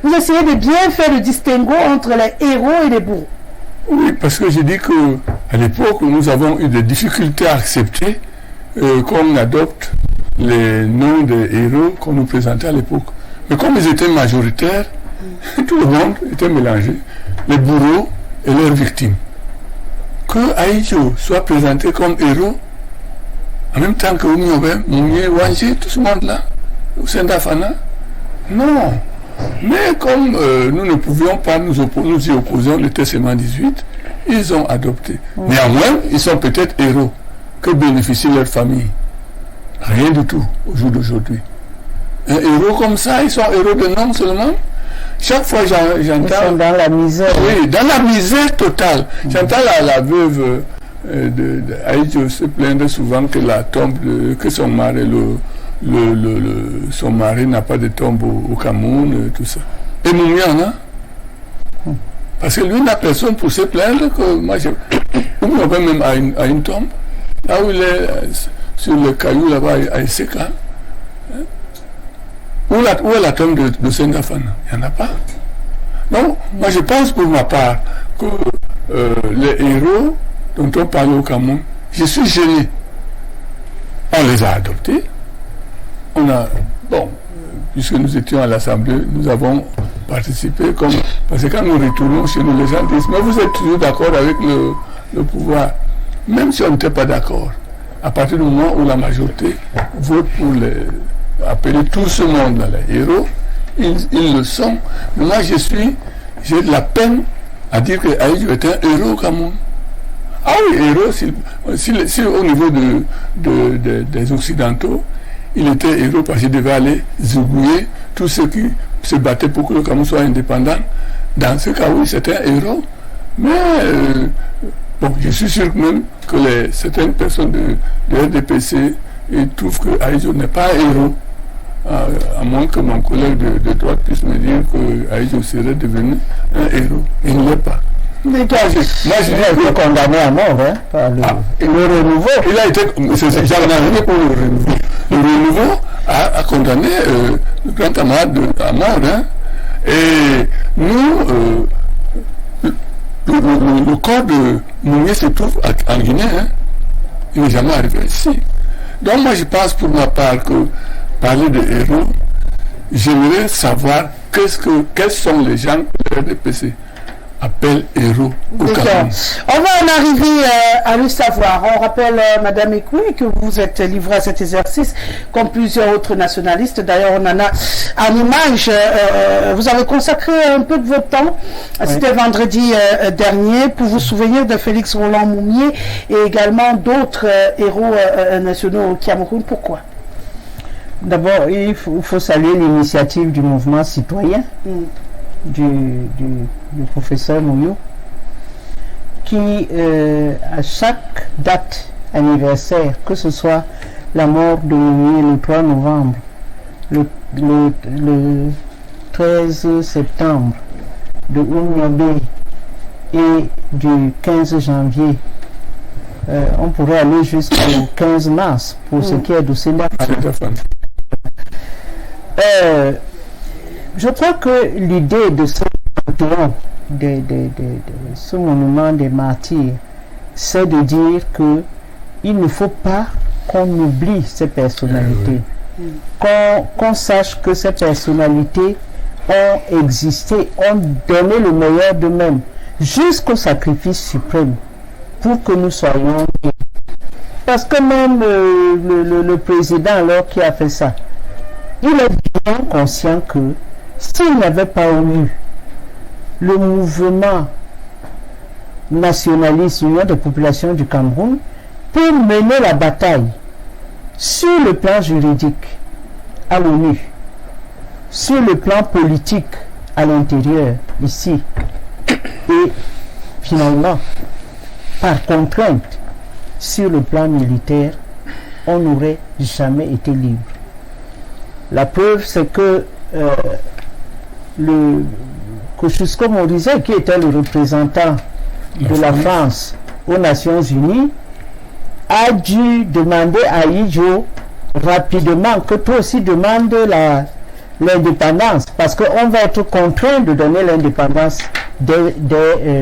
vous essayez de bien faire le distinguo entre les héros et les bourreaux. Oui, parce que j'ai dit qu'à l'époque, nous avons eu des difficultés à accepter qu'on adopte les noms des héros qu'on nous présentait à l'époque. Mais comme ils étaient majoritaires, tout le monde était mélangé, les bourreaux et leurs victimes. Que Aïdjo soit présenté comme héros, en même temps que Oumiobe, Mounié, Wangé, tout ce monde-là, Sendafana, non. Mais comme nous ne pouvions pas nous y opposer, on était seulement 18, ils ont adopté. Néanmoins, ils sont peut-être héros. Que bénéficie leur famille? Rien du tout au jour d'aujourd'hui. Un héros comme ça, ils sont héros de nom seulement. Chaque fois j'entends... Ils sont dans la misère. Oui, dans la misère totale. J'entends la veuve Aïdjo se plaindre souvent que la tombe, que son mari, son mari n'a pas de tombe au Cameroun, tout ça. Et Moumi en a. Parce que lui n'a personne pour se plaindre que moi Moumi même à une tombe. Là où il est sur le caillou là-bas à Iseka. Où est la tombe de Sendafana? Il n'y en a pas. Donc, moi je pense pour ma part que les héros dont on parle au Cameroun, je suis gêné. On les a adoptés. Puisque nous étions à l'Assemblée, nous avons participé parce que quand nous retournons chez nous, les gens disent, mais vous êtes toujours d'accord avec le pouvoir. Même si on n'était pas d'accord, à partir du moment où la majorité vote pour appeler tout ce monde-là les héros, ils le sont. Mais moi, j'ai de la peine à dire que Aïdjo est un héros au Cameroun. Ah oui, héros, si au niveau des Occidentaux, il était héros parce qu'il devait aller zigouiller tous ceux qui se battaient pour que le Cameroun soit indépendant. Dans ce cas, oui, c'était un héros. Mais, je suis sûr même que certaines personnes de RDPC trouvent que Aïdjo n'est pas un héros. À moins que mon collègue de droite puisse me dire que Aïdjo serait devenu un héros. Il ne l'est pas. Mais toi, moi, je l'ai été condamné à mort, hein, par le renouveau. Il a été, j'en arrivé pour le renouveau. Le renouveau a condamné le grand camarade à mort, hein. Et nous, le corps de Mounié se trouve en Guinée, hein. Il n'est jamais arrivé ici. Donc moi, je pense pour ma part que parler de héros, j'aimerais savoir quels sont les gens que le RDPC appelle héros au Cameroun. On va en arriver à le savoir. On rappelle, Madame Ekoué, que vous êtes livrée à cet exercice, comme plusieurs autres nationalistes. D'ailleurs, on en a en image. Vous avez consacré un peu de votre temps, c'était vendredi dernier, pour vous souvenir de Félix Roland Moumié et également d'autres héros nationaux au Cameroun. Pourquoi? D'abord, il faut saluer l'initiative du mouvement citoyen. Du professeur Mouyo, qui à chaque date anniversaire, que ce soit la mort de Mouyo le 3 novembre, le 13 septembre, de Oumiobe et du 15 janvier, on pourrait aller jusqu'au 15 mars pour ce qui est de Sendafana. Je crois que l'idée de ce monument des martyrs, c'est de dire que il ne faut pas qu'on oublie ces personnalités, qu'on sache que ces personnalités ont existé, ont donné le meilleur d'eux-mêmes, jusqu'au sacrifice suprême, pour que nous soyons bien. Parce que même le président, alors, qui a fait ça, il est bien conscient que s'il n'avait pas eu le mouvement nationaliste, l'Union des populations du Cameroun, pour mener la bataille sur le plan juridique à l'ONU, sur le plan politique à l'intérieur, ici, et finalement, par contrainte, sur le plan militaire, on n'aurait jamais été libre. La preuve, c'est que Kosciusko Morizet, qui était le représentant de la France aux Nations Unies, a dû demander à Aïdjo rapidement que toi aussi demande l'indépendance, parce qu'on va être contraint de donner l'indépendance dès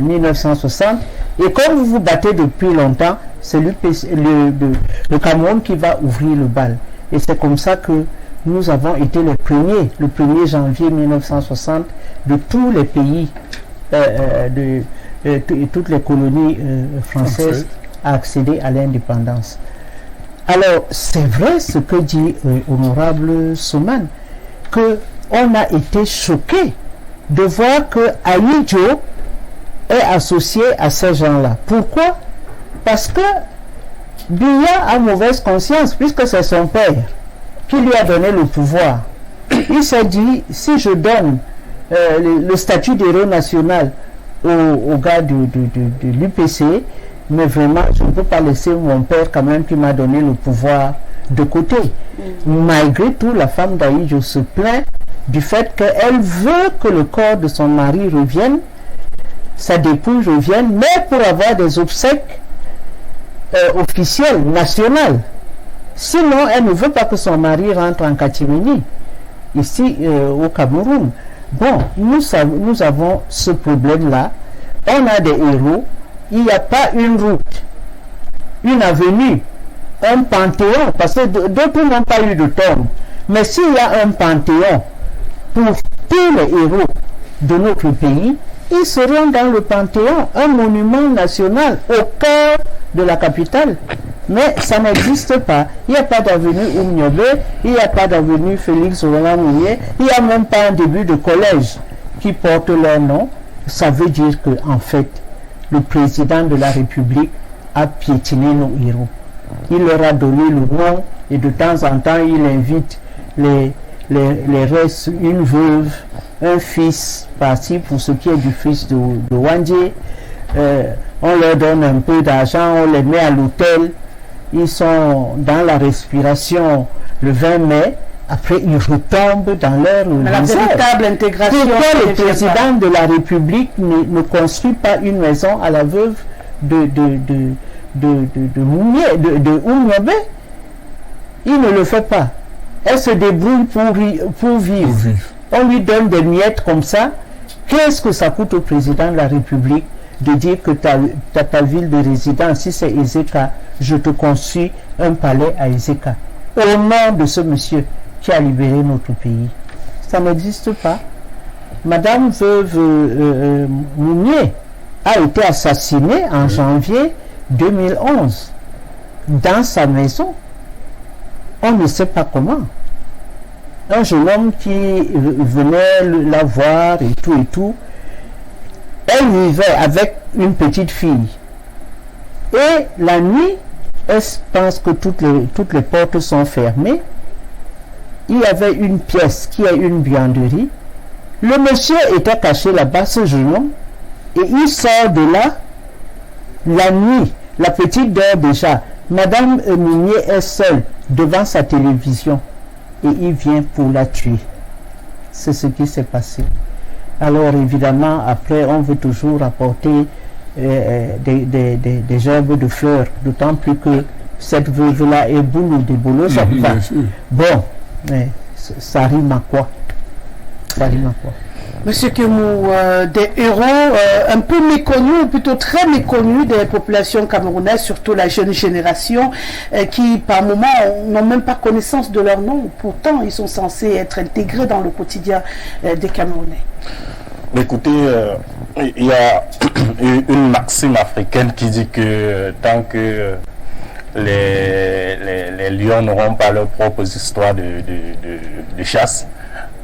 1960. Et comme vous vous battez depuis longtemps, c'est le Cameroun qui va ouvrir le bal. Et c'est comme ça que nous avons été les premiers, le 1er janvier 1960, de tous les pays, toutes les colonies françaises à accéder à l'indépendance. Alors, c'est vrai ce que dit honorable Souman, qu'on a été choqué de voir que Ahidjo est associé à ces gens-là. Pourquoi? Parce que Biya a mauvaise conscience, puisque c'est son père qui lui a donné le pouvoir. Il s'est dit, si je donne le statut d'héros national au gars de l'UPC, mais vraiment, je ne peux pas laisser mon père quand même qui m'a donné le pouvoir de côté. Malgré tout, la femme d'Ahidjo se plaint du fait qu'elle veut que le corps de son mari revienne, sa dépouille revienne, mais pour avoir des obsèques officielles, nationales. Sinon, elle ne veut pas que son mari rentre en catimini, ici au Cameroun. Bon, nous avons ce problème-là. On a des héros. Il n'y a pas une route, une avenue, un panthéon, parce que d'autres n'ont pas eu de tombe. Mais s'il y a un panthéon pour tous les héros de notre pays, ils seront dans le panthéon, un monument national au cœur de la capitale. Mais ça n'existe pas. Il n'y a pas d'avenue Oumniobé, il n'y a pas d'avenue Félix Roland-Mounier, il n'y a même pas un début de collège qui porte leur nom. Ça veut dire que, en fait, le président de la République a piétiné nos héros. Il leur a donné le nom et de temps en temps, il invite les restes, une veuve, un fils parti pour ce qui est du fils de Wandje. On leur donne un peu d'argent, on les met à l'hôtel. Ils sont dans la respiration le 20 mai. Après, ils retombent dans leur la véritable intégration. Pourquoi le président de la République ne construit pas une maison à la veuve de Oumniobé? Il ne le fait pas. Elle se débrouille pour vivre. On lui donne des miettes comme ça. Qu'est-ce que ça coûte au président de la République de dire que ta ville de résidence, si c'est Ezeka, je te construis un palais à Ezeka, au nom de ce monsieur qui a libéré notre pays? Ça n'existe pas. Madame veuve Mounier a été assassinée en janvier 2011 dans sa maison. On ne sait pas comment. Un jeune homme qui venait la voir et tout. Elle vivait avec une petite fille. Et la nuit, elle pense que toutes les portes sont fermées. Il y avait une pièce qui est une buanderie. Le monsieur était caché là-bas, ce jeune homme, et il sort de là la nuit. La petite dort déjà. Madame Mounier est seule devant sa télévision et il vient pour la tuer. C'est ce qui s'est passé. Alors évidemment, après, on veut toujours apporter des gerbes de fleurs, d'autant plus que cette veuve-là est boulot des boulots. Bon, mais ça rime à quoi? Ça rime à quoi? Monsieur Kemou, des héros un peu méconnus, ou plutôt très méconnus des populations camerounaises, surtout la jeune génération, qui par moments n'ont même pas connaissance de leur nom. Pourtant, ils sont censés être intégrés dans le quotidien des Camerounais. Écoutez, il y a une maxime africaine qui dit que tant que les lions n'auront pas leurs propres histoires de chasse,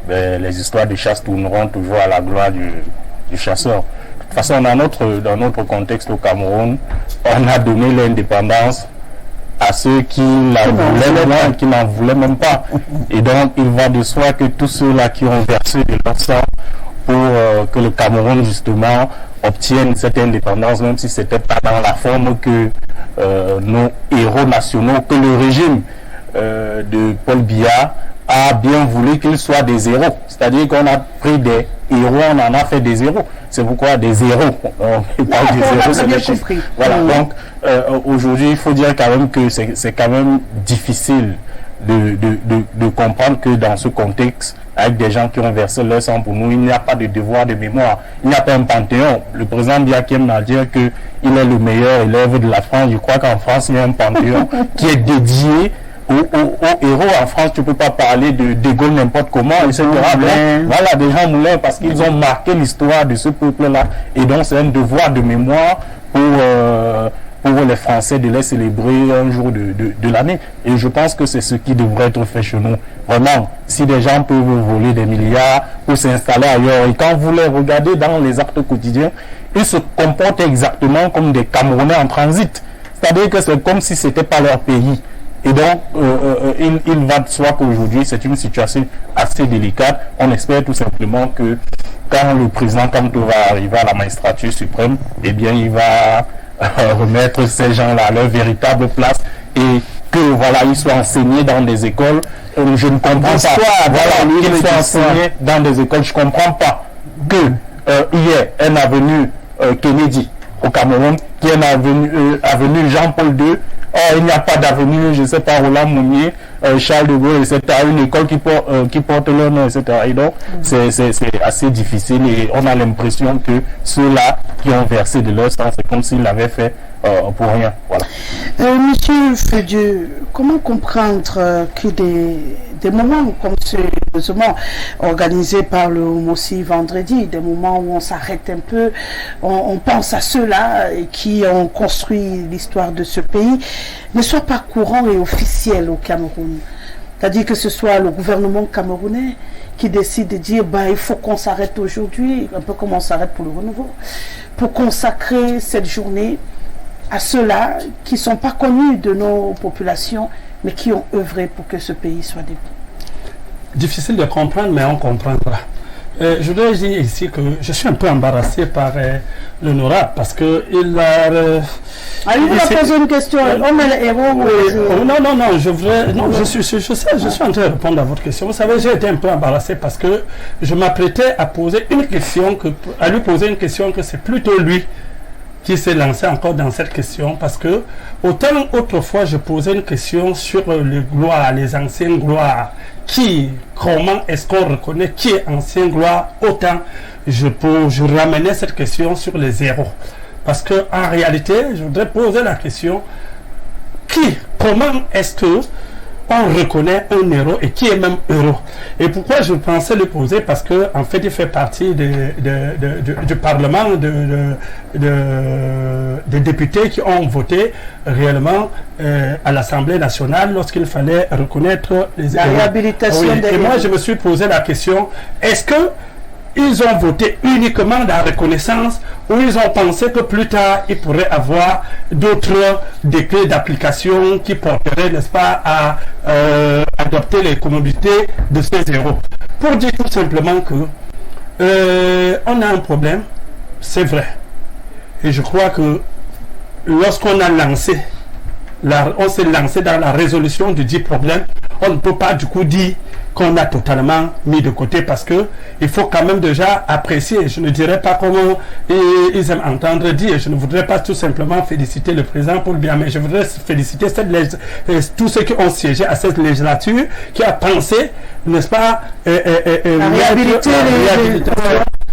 les histoires de chasse tourneront toujours à la gloire du chasseur. De toute façon, dans notre contexte au Cameroun, on a donné l'indépendance à ceux qui n'en voulaient même pas. Et donc, il va de soi que tous ceux-là qui ont versé de leur sang pour que le Cameroun, justement, obtienne cette indépendance, même si ce n'était pas dans la forme que nos héros nationaux, que le régime de Paul Biya a bien voulu qu'ils soient des héros. C'est-à-dire qu'on a pris des héros, on en a fait des héros. C'est pourquoi des héros. On parle des héros, c'est des chiffres. Voilà, donc aujourd'hui, il faut dire quand même que c'est quand même difficile de comprendre que dans ce contexte, avec des gens qui ont versé leur sang pour nous. Il n'y a pas de devoir de mémoire. Il n'y a pas un panthéon. Le président Diakiem m'a dit qu'il est le meilleur élève de la France. Je crois qu'en France, il y a un panthéon qui est dédié aux héros. En France, tu ne peux pas parler de Gaulle n'importe comment, etc. Voilà, des gens moulins, parce qu'ils ont marqué l'histoire de ce peuple-là. Et donc, c'est un devoir de mémoire pour les Français de les célébrer un jour de l'année. Et je pense que c'est ce qui devrait être fait chez nous. Vraiment, si des gens peuvent voler des milliards pour s'installer ailleurs, et quand vous les regardez dans les actes quotidiens, ils se comportent exactement comme des Camerounais en transit. C'est-à-dire que c'est comme si c'était pas leur pays. Et donc, il va de soi qu'aujourd'hui, c'est une situation assez délicate. On espère tout simplement que quand le président Kamto va arriver à la magistrature suprême, eh bien, il va remettre ces gens-là à leur véritable place et que, voilà, ils soient enseignés dans des écoles. Je ne comprends pas. Voilà, qu'ils soient enseignés dans des écoles. Je ne comprends pas que hier, un avenue Kennedy au Cameroun, qui est une avenue Jean-Paul II, il n'y a pas d'avenue, je ne sais pas, Roland Mounier, Charles de Gaulle, etc. Une école qui porte leur nom, etc. Et donc, c'est assez difficile et on a l'impression que ceux-là qui ont versé de leur sang, c'est comme s'ils l'avaient fait pour rien. Voilà. Monsieur Fedieu, comment comprendre que des moments comme ce moment organisé par le MOSI vendredi, des moments où on s'arrête un peu, on pense à ceux-là qui ont construit l'histoire de ce pays, ne soient pas courants et officiels au Cameroun? C'est-à-dire que ce soit le gouvernement camerounais qui décide de dire il faut qu'on s'arrête aujourd'hui, un peu comme on s'arrête pour le renouveau, pour consacrer cette journée à ceux-là qui ne sont pas connus de nos populations, mais qui ont œuvré pour que ce pays soit debout. Difficile de comprendre, mais on comprendra. Je dois dire ici que je suis un peu embarrassé par l'honorable parce que il a... il vous a posé une question. On est les héros. Non, je suis en train de répondre à votre question. Vous savez, j'ai été un peu embarrassé parce que je m'apprêtais à poser une question, à lui poser une question que c'est plutôt lui qui s'est lancé encore dans cette question, parce que autant autrefois je posais une question sur les gloires, les anciennes gloires, comment est-ce qu'on reconnaît qui est ancien gloire, autant je ramenais cette question sur les héros. Parce que en réalité, je voudrais poser la question, comment est-ce que on reconnaît un héros et qui est même héros? Et pourquoi je pensais le poser? Parce que en fait il fait partie du Parlement, des députés qui ont voté réellement à l'Assemblée nationale lorsqu'il fallait reconnaître les héros. Réhabilitation des héros. Et moi je me suis posé la question, est-ce que ils ont voté uniquement dans la reconnaissance ou ils ont pensé que plus tard, ils pourraient avoir d'autres décrets d'application qui porteraient, n'est-ce pas, à adopter les commodités de ces héros. Pour dire tout simplement que on a un problème, c'est vrai. Et je crois que lorsqu'on a lancé, on s'est lancé dans la résolution du dit problème, on ne peut pas du coup dire qu'on a totalement mis de côté parce que il faut quand même déjà apprécier. Je ne dirais pas comment ils aiment entendre dire. Je ne voudrais pas tout simplement féliciter le président pour le bien, mais je voudrais féliciter tous ceux qui ont siégé à cette législature, qui a pensé, n'est-ce pas, réhabiliter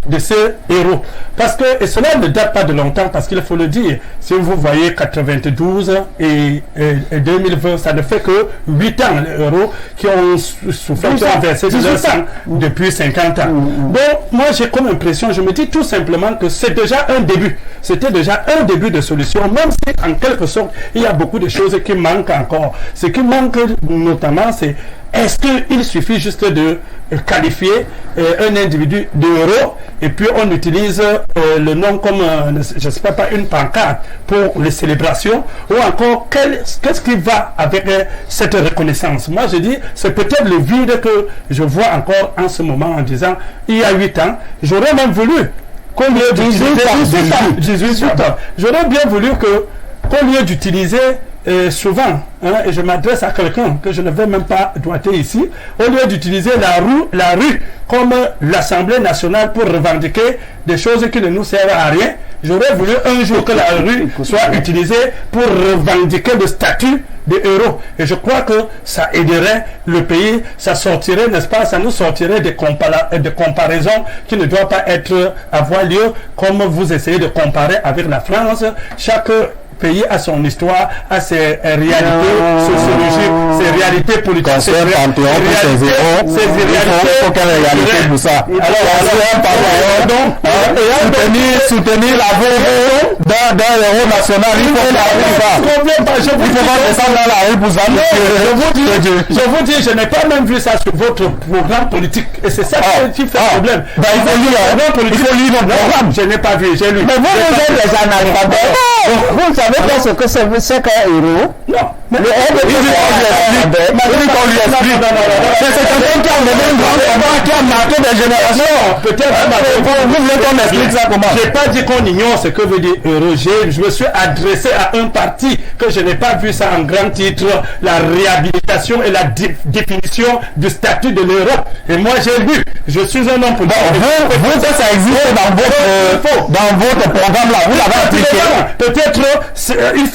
de ces héros. Parce que, et cela ne date pas de longtemps, parce qu'il faut le dire, si vous voyez 92 et 2020, ça ne fait que 8 ans, les héros qui ont souffert, qui ont versé de leur sang depuis 50 ans. Donc, moi j'ai comme impression, je me dis tout simplement que c'est déjà un début. C'était déjà un début de solution, même si en quelque sorte, il y a beaucoup de choses qui manquent encore. Ce qui manque notamment, c'est est-ce qu'il suffit juste de qualifier un individu de héros et puis on utilise le nom comme, je ne sais pas, une pancarte pour les célébrations, ou encore qu'est-ce qui va avec cette reconnaissance? Moi je dis, c'est peut-être le vide que je vois encore en ce moment en disant, il y a 8 ans, j'aurais même voulu qu'on lieu d'utiliser 18 ans. J'aurais bien voulu qu'on lieu d'utiliser souvent, et je m'adresse à quelqu'un que je ne vais même pas doiter ici, au lieu d'utiliser la rue comme l'Assemblée nationale pour revendiquer des choses qui ne nous servent à rien, J'aurais voulu un jour que la rue soit utilisée pour revendiquer le statut de héros. Et je crois que ça aiderait le pays, ça sortirait, n'est-ce pas, ça nous sortirait des comparaisons qui ne doivent pas avoir lieu, comme vous essayez de comparer avec la France. Chaque pays a son histoire, a ses réalités sociologiques, ses réalités politiques, ses réalités pour ça. Soutenir la voix d'un héros national, il faut la descendre dans la rue pour ça. Je vous dis, je n'ai pas même vu ça sur votre programme politique. Et c'est ça qui fait problème. Il faut lire le programme. Je n'ai pas vu, j'ai lu. Mais vous êtes des analphabètes. Vous ne savez pas ce que c'est qu'un héros? Non. Le héros, c'est quelqu'un qui a mené une grande combat, qui a marqué des générations. Peut-être vous voulez qu'on explique ça comment? Je n'ai pas dit qu'on ignore ce que veut dire héros. Je me suis adressé à un parti que je n'ai pas vu ça en grand titre, la réhabilitation et la définition du statut de l'Europe. Et moi j'ai lu. Je suis un homme politique. Vous, ça existe dans votre programme là. Vous l'avez appliqué. Peut-être il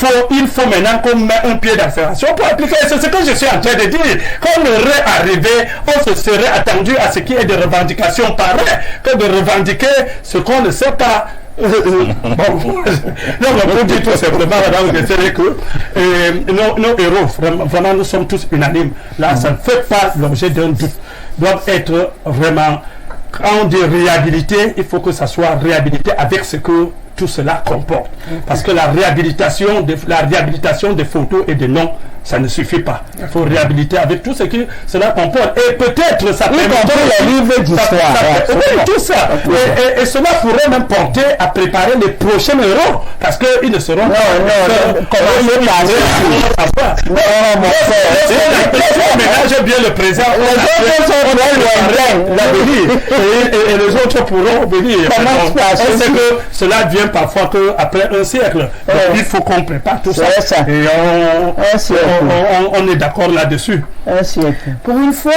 faut maintenant qu'on mette un pied d'accélération pour appliquer. C'est ce que je suis en train de dire. Qu'on aurait arrivé, on se serait attendu à ce qu'il y ait des revendications pareilles que de revendiquer ce qu'on ne sait pas. Non, pour dire tout simplement, madame, c'est que nos héros, vraiment, nous sommes tous unanimes. Là, ça ne fait pas l'objet d'un doute. Doivent être vraiment, quand on dit réhabilité, il faut que ça soit réhabilité avec ce que tout cela comporte. Parce que la réhabilitation des photos et des noms, ça ne suffit pas. Il faut réhabiliter avec tout ce que cela comporte. Et peut-être ça peut les livres d'histoire. Oui, tout ça. Et cela pourrait même porter à préparer les prochains héros. Parce qu'ils ne seront pas... Ménage bien le présent. Et les autres pourront venir. On sait que cela vient parfois qu'après un siècle. Donc, il faut qu'on prépare tout ça. Et on est d'accord là-dessus. Pour une fois,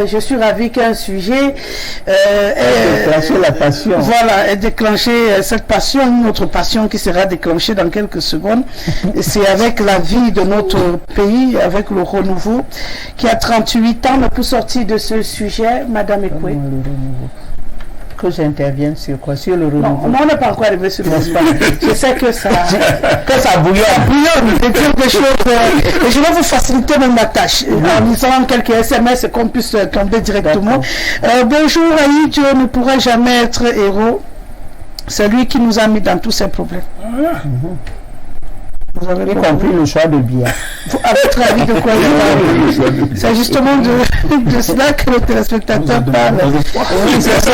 je suis ravi qu'un sujet déclencher la passion. Voilà, et déclencher cette passion, une autre passion qui sera déclenchée dans quelques secondes. C'est avec la vie de notre pays, avec le renouveau, qui a 38 ans. Mais pour sortir de ce sujet, Madame Ekwe. Que j'intervienne sur quoi? Sur le renouveau? Non, on n'est pas encore arrivé sur le renouveau. Je sais que ça bouillonne. Quelque chose. Et je vais vous faciliter même la tâche. En lisant quelques SMS, qu'on puisse tomber directement. Bonjour, Aïe, Dieu ne pourra jamais être héros. C'est lui qui nous a mis dans tous ces problèmes. Vous avez compris le choix de bien. À votre avis, de quoi il parle? C'est justement de cela que le téléspectateur parle. Oui, c'est ça.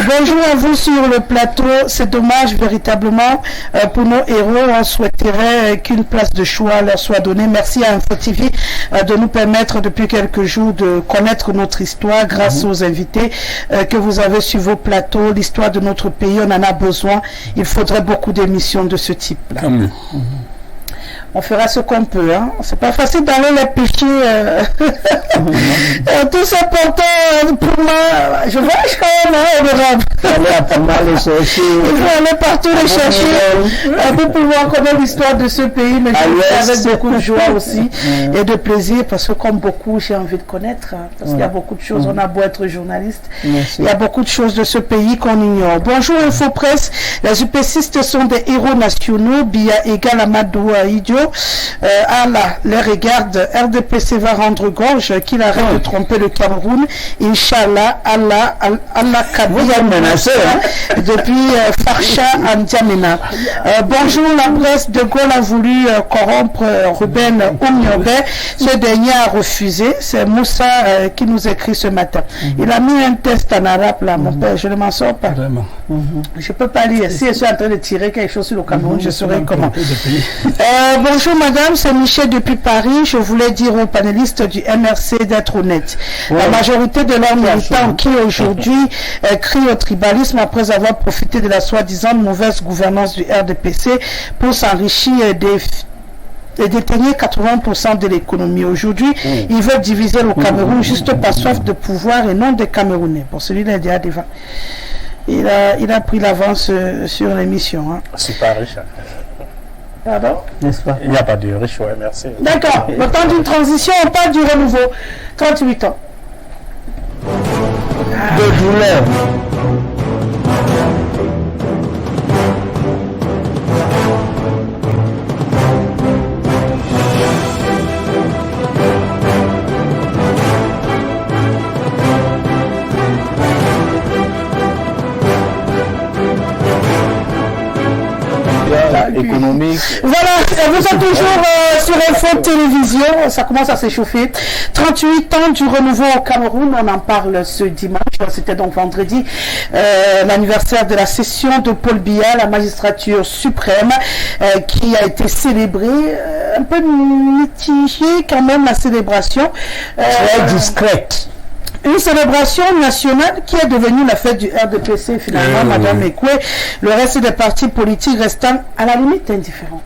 Bonjour à vous sur le plateau. C'est dommage véritablement pour nos héros. On souhaiterait qu'une place de choix leur soit donnée. Merci à Info TV de nous permettre depuis quelques jours de connaître notre histoire grâce aux invités que vous avez sur vos plateaux. L'histoire de notre pays, on en a besoin. Il faudrait beaucoup d'émissions de ce type-là. On fera ce qu'on peut. Hein. C'est pas facile d'aller les pêcher. Tout c'est important pour moi. Je vois quand même, il faut aller partout les chercher pour pouvoir connaître l'histoire de ce pays, mais avec beaucoup de joie aussi et de plaisir, parce que comme beaucoup, j'ai envie de connaître. Hein, parce qu'il y a beaucoup de choses. On a beau être journaliste, il y a beaucoup de choses de ce pays qu'on ignore. Bonjour Info Presse. Les UPCistes sont des héros nationaux. Bia égal Amadou Idio. Allah les regarde. RDPC va rendre gorge. Qu'il arrête de tromper le Cameroun. Inch'Allah, Allah Kabir depuis Farsha Andiamena. Bonjour, la presse. De Gaulle a voulu corrompre Ruben Oumyombe. Ce dernier a refusé. C'est Moussa qui nous écrit ce matin. Il a mis un test en arabe là, mon père. Je ne m'en sors pas. Vraiment. Je ne peux pas lire. Si je suis en train de tirer quelque chose sur le Cameroun, je saurais comment. Bonjour madame, c'est Michel depuis Paris. Je voulais dire aux panélistes du MRC d'être honnête. La majorité de leurs militants qui aujourd'hui crient au tribalisme après avoir profité de la soi-disant mauvaise gouvernance du RDPC pour s'enrichir et détenir 80% de l'économie. Aujourd'hui, ils veulent diviser le Cameroun juste par soif de pouvoir et non des Camerounais. Pour celui-là, il y a des vents. il a pris l'avance sur l'émission. Hein. C'est pas riche. Hein. Pardon? N'est-ce pas? Il n'y a pas de riche, ouais, merci. D'accord. Le temps d'une transition, on parle du renouveau. 38 ans. De douleur. Économique. Voilà, vous êtes toujours sur Info Télévision, ça commence à s'échauffer. 38 ans du renouveau au Cameroun, on en parle ce dimanche, c'était donc vendredi, l'anniversaire de la session de Paul Biya, la magistrature suprême, qui a été célébrée, un peu mitigée quand même la célébration. Très discrète. Une célébration nationale qui est devenue la fête du RDPC finalement, Madame Ekwe, le reste des partis politiques restant à la limite indifférents.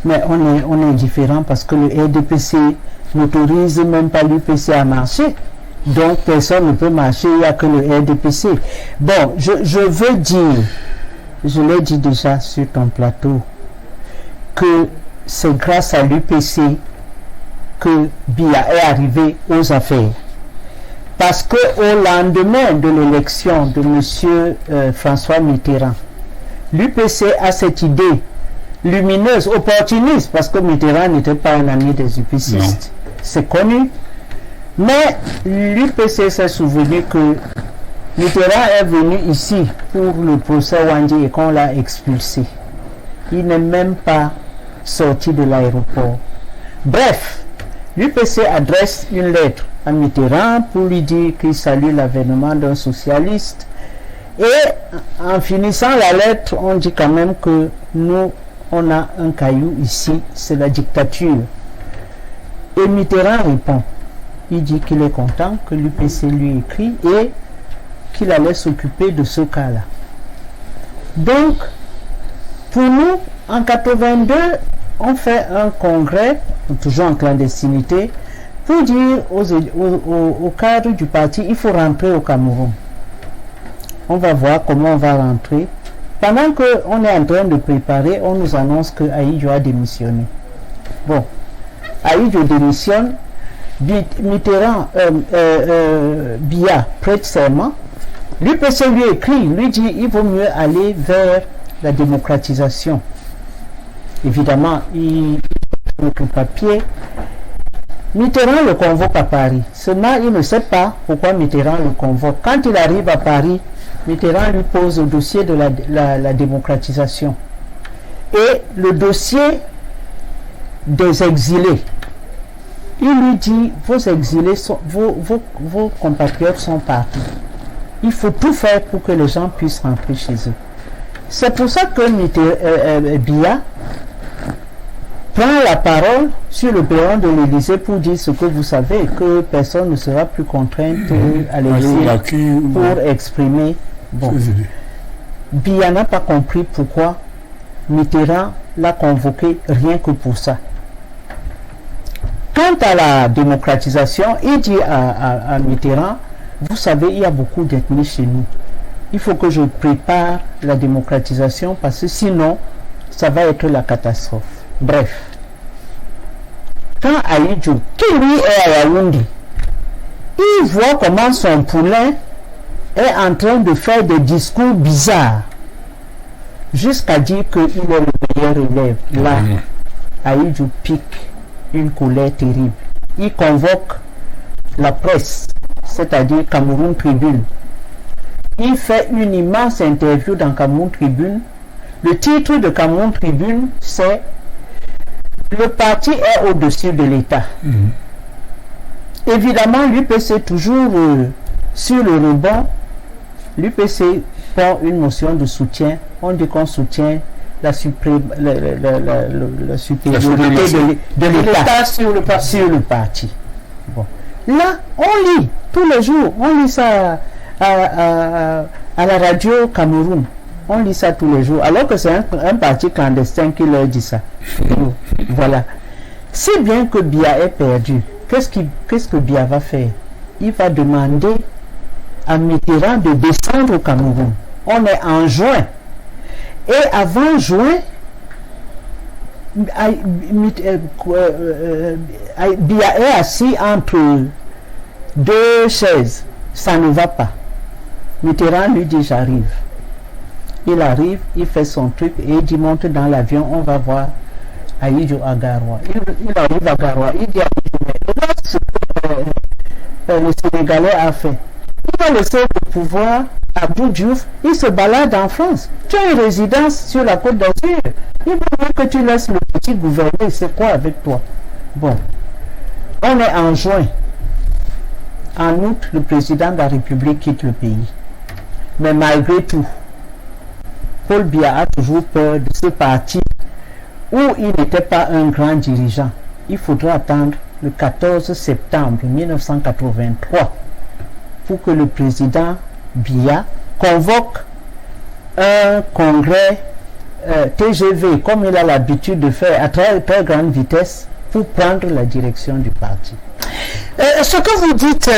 Mais on est différent parce que le RDPC n'autorise même pas l'UPC à marcher. Donc personne ne peut marcher, il n'y a que le RDPC. Bon, je veux dire, je l'ai dit déjà sur ton plateau, que c'est grâce à l'UPC que Biya est arrivé aux affaires. Parce qu'au lendemain de l'élection de M. François Mitterrand, l'UPC a cette idée lumineuse, opportuniste, parce que Mitterrand n'était pas un ami des UPCistes. C'est connu. Mais l'UPC s'est souvenu que Mitterrand est venu ici pour le procès Wandi et qu'on l'a expulsé. Il n'est même pas sorti de l'aéroport. Bref, l'UPC adresse une lettre à Mitterrand pour lui dire qu'il salue l'avènement d'un socialiste. Et en finissant la lettre, on dit quand même que nous, on a un caillou ici, c'est la dictature. Et Mitterrand répond. Il dit qu'il est content que l'UPC lui écrit et qu'il allait s'occuper de ce cas-là. Donc, pour nous, en 82, on fait un congrès, toujours en clandestinité, pour dire aux cadres du parti, il faut rentrer au Cameroun. On va voir comment on va rentrer. Pendant qu'on est en train de préparer, on nous annonce que Ahidjo a démissionné. Bon, Ahidjo démissionne, Mitterrand, Biya prête serment. L'UPC lui écrit, lui dit il vaut mieux aller vers la démocratisation. Évidemment, il met le papier. Mitterrand le convoque à Paris. Seulement, il ne sait pas pourquoi Mitterrand le convoque. Quand il arrive à Paris, Mitterrand lui pose le dossier de la démocratisation. Et le dossier des exilés. Il lui dit, vos exilés, vos compatriotes sont partis. Il faut tout faire pour que les gens puissent rentrer chez eux. C'est pour ça que Biya prend la parole sur le perron de l'Élysée pour dire ce que vous savez, que personne ne sera plus contraint à l'exil pour exprimer. Bon. Biya n'a pas compris pourquoi Mitterrand l'a convoqué rien que pour ça. Quant à la démocratisation, il dit à Mitterrand, vous savez, il y a beaucoup d'ethnies chez nous. Il faut que je prépare la démocratisation parce que sinon, ça va être la catastrophe. Bref. Quand Ahidjo, qui lui est à Yaoundé, il voit comment son poulain est en train de faire des discours bizarres jusqu'à dire qu'il est le meilleur élève. Là, Ahidjo pique une colère terrible. Il convoque la presse, c'est-à-dire Cameroun Tribune. Il fait une immense interview dans Cameroun Tribune. Le titre de Cameroun Tribune, c'est « Le parti est au-dessus de l'État ». Évidemment, l'UPC toujours sur le rebond. L'UPC prend une motion de soutien. On dit qu'on soutient la supériorité de l'État sur le parti. Bon. Là, on lit tous les jours. On lit ça à la radio Cameroun. On lit ça tous les jours. Alors que c'est un parti clandestin qui leur dit ça. Voilà. Si bien que Biya est perdu, qu'est-ce que Biya va faire? Il va demander à Mitterrand de descendre au Cameroun. On est en juin. Et avant juin, Biya est assis entre deux chaises. Ça ne va pas. Mitterrand lui dit j'arrive. Il arrive, il fait son truc et il dit monte dans l'avion, on va voir Ahidjo à Garoua. Il arrive à Garoua, il dit à Ahidjo, regarde ce que le Sénégalais a fait. Il va laisser le pouvoir à Abdou Diouf, il se balade en France. Tu as une résidence sur la Côte d'Azur. Il veut que tu laisses le petit gouverner, c'est quoi avec toi? Bon, on est en juin. En août, le président de la République quitte le pays. Mais malgré tout, Paul Biya a toujours peur de ce parti où il n'était pas un grand dirigeant. Il faudra attendre le 14 septembre 1983 pour que le président Biya convoque un congrès TGV, comme il a l'habitude de faire à très grande vitesse, pour prendre la direction du parti. Ce que vous dites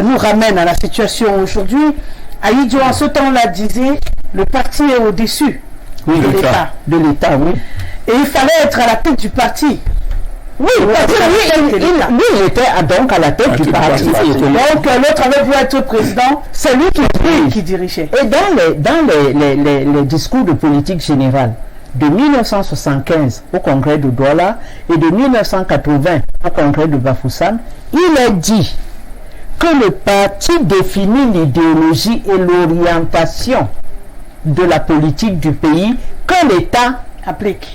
nous ramène à la situation aujourd'hui. Ahidjo en ce temps-là disait le parti est au-dessus de l'État. De l'État, oui. Et il fallait être à la tête du parti. Oui, parce que lui, il était donc à la tête du parti. Donc l'autre avait voulu être président, c'est lui qui dirigeait. Et dans les discours de politique générale de 1975 au congrès de Douala et de 1980 au congrès de Bafoussam, il est dit que le parti définit l'idéologie et l'orientation de la politique du pays que l'État applique.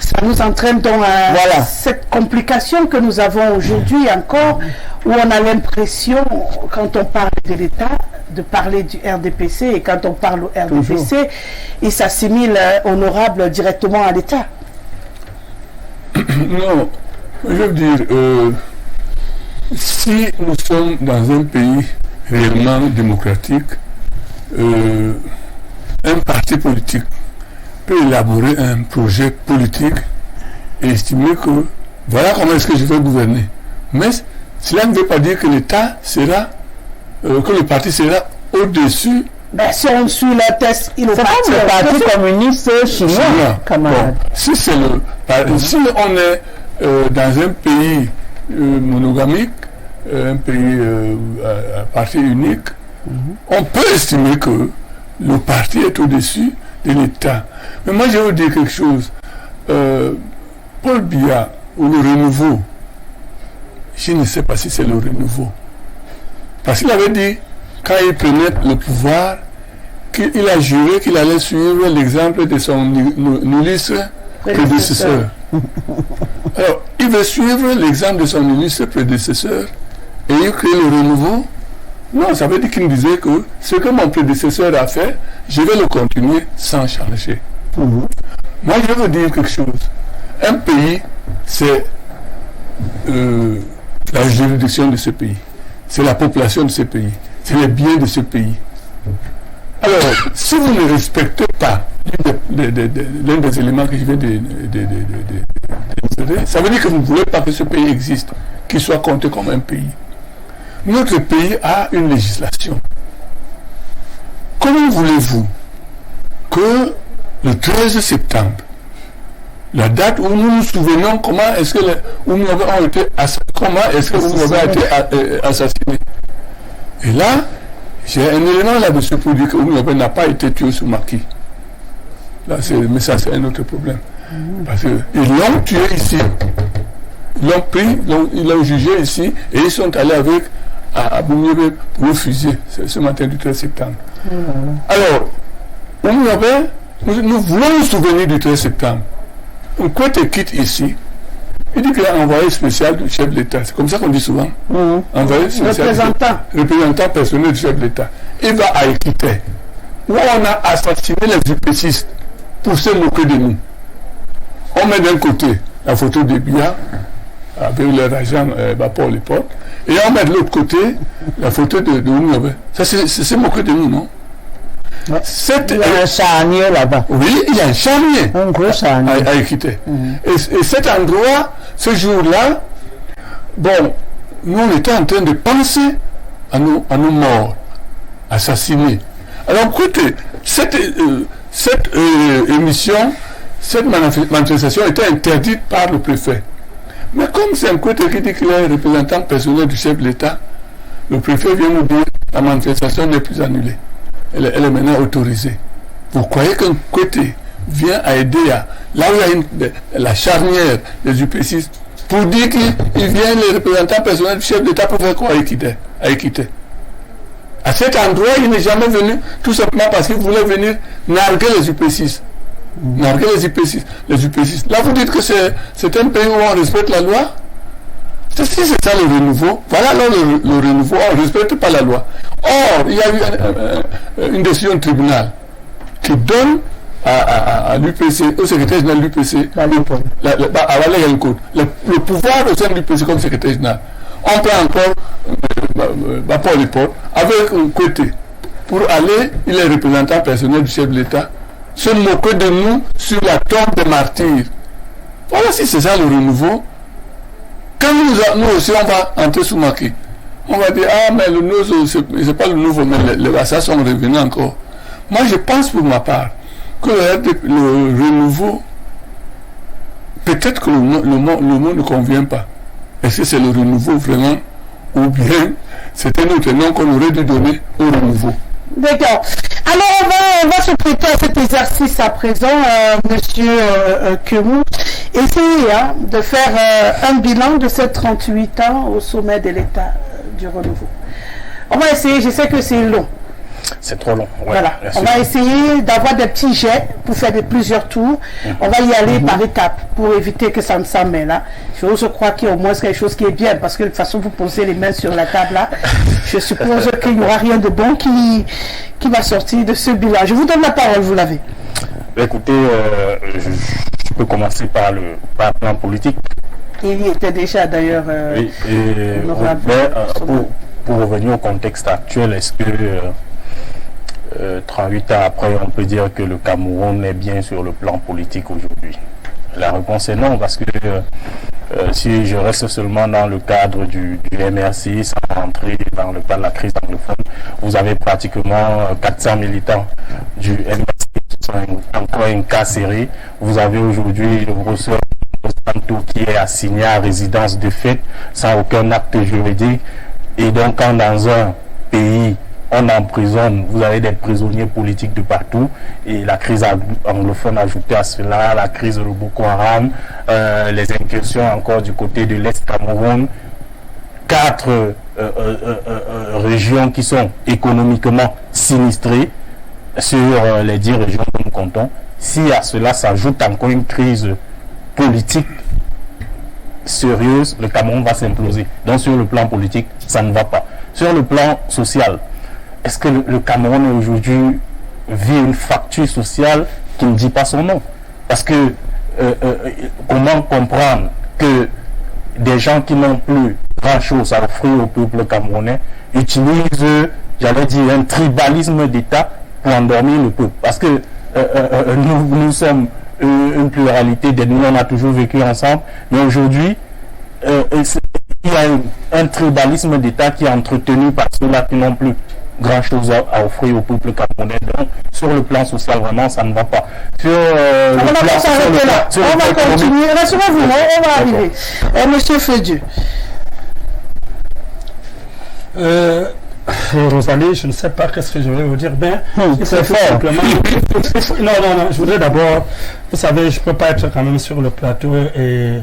Ça nous entraîne donc à cette complication que nous avons aujourd'hui encore, où on a l'impression, quand on parle de l'État, de parler du RDPC, et quand on parle au RDPC, il s'assimile honorable directement à l'État. Non, je veux dire, si nous sommes dans un pays réellement démocratique, un parti politique peut élaborer un projet politique et estimer que voilà comment est-ce que je vais gouverner. Mais cela ne veut pas dire que l'État sera, que le parti sera au-dessus. Ben, si on suit la thèse, il c'est comme le parti communiste chinois. Bon, si on est dans un pays monogamique, un pays à parti unique, on peut estimer que le parti est au-dessus de l'État. Mais moi, je veux dire quelque chose. Paul Biya, ou le renouveau, je ne sais pas si c'est le renouveau. Parce qu'il avait dit, quand il prenait le pouvoir, qu'il a juré qu'il allait suivre l'exemple de son illustre prédécesseur. Alors, il veut suivre l'exemple de son illustre prédécesseur et il crée le renouveau. Non, ça veut dire qu'il me disait que ce que mon prédécesseur a fait, je vais le continuer sans changer. Moi, je veux dire quelque chose. Un pays, c'est la juridiction de ce pays. C'est la population de ce pays. C'est les biens de ce pays. Alors, si vous ne respectez pas l'un des éléments que je viens de ça veut dire que vous ne voulez pas que ce pays existe, qu'il soit compté comme un pays. Notre pays a une législation. Comment voulez-vous que le 13 septembre, la date où nous nous souvenons comment est-ce que Oumiabe a été assassiné. Et là, j'ai un élément là-dessus pour dire que Oumiabe n'a pas été tué sous maquis. Là, mais ça, c'est un autre problème. Parce qu'ils l'ont tué ici. Ils l'ont pris, ils l'ont jugé ici, et ils sont allés avec à Oumiabe pour le fusiller ce matin du 13 septembre. Alors, Oumiabe, nous voulons nous souvenir du 13 septembre. Nkwete quitte ici. Il dit qu'il a envoyé spécial du chef de l'État. C'est comme ça qu'on dit souvent. Envoyé spécial représentant personnel du chef de l'État. Il va à Ekité, où on a assassiné les UPCistes pour se moquer de nous. On met d'un côté la photo de Biya avec leur agent Paul Leporte, et on met de l'autre côté la photo de Oumiabe. Ça, c'est moquer de nous, non? Il y a un charnier là-bas. Oui, il y a un charnier. Un gros charnier. À Ekité. Et cet endroit, ce jour-là, bon, nous on était en train de penser à nos morts, assassinés. Alors écoutez, cette émission, cette manifestation était interdite par le préfet. Mais comme c'est un côté qui dit qu'il est représentant personnel du chef de l'État, le préfet vient nous dire que la manifestation n'est plus annulée. Elle est maintenant autorisée. Vous croyez qu'un côté vient à aider là où il y a la charnière des UPC pour dire qu'il vient les représentants personnels du chef de l'État pour faire quoi à Équité. À cet endroit, il n'est jamais venu tout simplement parce qu'il voulait venir narguer les UP6. Narguer les UP6. Là, vous dites que c'est un pays où on respecte la loi. Si c'est ça le renouveau, voilà alors le renouveau, on ne respecte pas la loi. Or, il y a eu une décision du tribunal qui donne à l'UPC, au secrétaire général de l'UPC, le pouvoir au sein de l'UPC comme secrétaire général. On prend encore Paul Leport avec un côté pour aller, il est représentant personnel du chef de l'État, se moquer de nous sur la tombe des martyrs. Voilà si c'est ça le renouveau. Quand nous aussi on va entrer sous maquis, on va dire mais le nouveau, c'est pas le nouveau, mais les Bassas sont revenus encore. Moi je pense pour ma part que le renouveau, peut-être que le mot ne convient pas. Est-ce que c'est le renouveau vraiment, ou bien c'est un autre nom qu'on aurait dû donner au renouveau? D'accord. Alors on va se prêter à cet exercice à présent, monsieur Kemou. Essayez de faire un bilan de ces 38 ans au sommet de l'État du renouveau. On va essayer, je sais que c'est long. C'est trop long. Ouais, voilà. On va essayer d'avoir des petits jets pour faire plusieurs tours. On va y aller par étapes pour éviter que ça ne s'en mêle. Je crois qu'il y a au moins quelque chose qui est bien parce que de toute façon vous posez les mains sur la table là. Je suppose qu'il n'y aura rien de bon qui va sortir de ce bilan. Je vous donne la parole, vous l'avez. Écoutez, je peux commencer par le plan politique. Il y était déjà d'ailleurs. Oui, pour revenir au contexte actuel, est-ce que 38 ans après, on peut dire que le Cameroun est bien sur le plan politique aujourd'hui? La réponse est non, parce que si je reste seulement dans le cadre du MRC, sans rentrer dans le cas de la crise anglophone, vous avez pratiquement 400 militants du MRC qui sont encore un cas serré. Vous avez aujourd'hui le professeur Santo qui est assigné à résidence de fait sans aucun acte juridique. Et donc quand dans un pays on emprisonne, vous avez des prisonniers politiques de partout, et la crise anglophone ajoutée à cela, la crise de Boko Haram, les incursions encore du côté de l'Est Cameroun, 4 régions qui sont économiquement sinistrées sur les 10 régions que nous comptons. Si à cela s'ajoute encore une crise politique sérieuse, le Cameroun va s'imploser. Donc sur le plan politique, ça ne va pas. Sur le plan social, est-ce que le Cameroun aujourd'hui vit une fracture sociale qui ne dit pas son nom? Parce que comment comprendre que des gens qui n'ont plus grand-chose à offrir au peuple camerounais utilisent, j'allais dire, un tribalisme d'État pour endormir le peuple? Parce que nous sommes une pluralité d'ethnies, on a toujours vécu ensemble, mais aujourd'hui, il y a un tribalisme d'État qui est entretenu par ceux-là qui n'ont plus grand-chose à offrir au peuple camerounais. Donc, sur le plan social, vraiment, ça ne va pas. On va continuer. Rassurez-vous, on va arriver. Monsieur Fedieu. Rosalie, je ne sais pas qu'est-ce que je vais vous dire. Ben, c'est fort. Non, je voudrais d'abord, vous savez, je ne peux pas être quand même sur le plateau et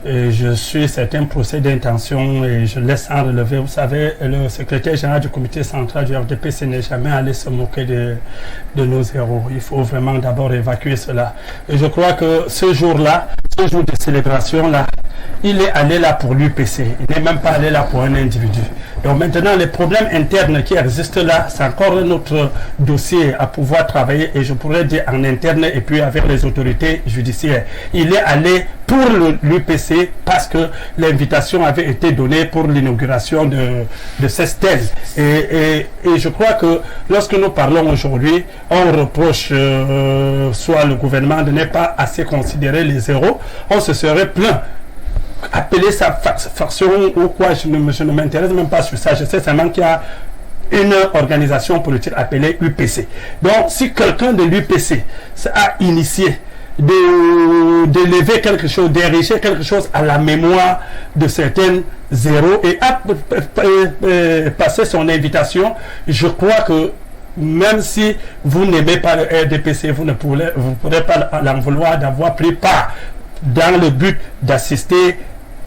je suis certains procès d'intention et je laisse en relever. Vous savez, le secrétaire général du comité central du RDPC n'est jamais allé se moquer de nos héros. Il faut vraiment d'abord évacuer cela. Et je crois que ce jour-là, ce jour de célébration-là, il est allé là pour l'UPC. Il n'est même pas allé là pour un individu. Donc maintenant, les problèmes internes qui existent là, c'est encore un autre dossier à pouvoir travailler, et je pourrais dire en interne et puis avec les autorités judiciaires. Il est allé pour l'UPC parce que l'invitation avait été donnée pour l'inauguration de cette thèse. Et je crois que lorsque nous parlons aujourd'hui, on reproche soit le gouvernement de ne pas assez considérer les héros, on se serait plaint appeler ça faction ou quoi, je ne m'intéresse même pas sur ça. Je sais seulement qu'il y a une organisation politique appelée UPC. Donc, si quelqu'un de l'UPC a initié d'élever quelque chose, d'ériger quelque chose à la mémoire de certains zéros et a passé son invitation, je crois que même si vous n'aimez pas le RDPC, vous ne pourrez pas l'en vouloir d'avoir pris part dans le but d'assister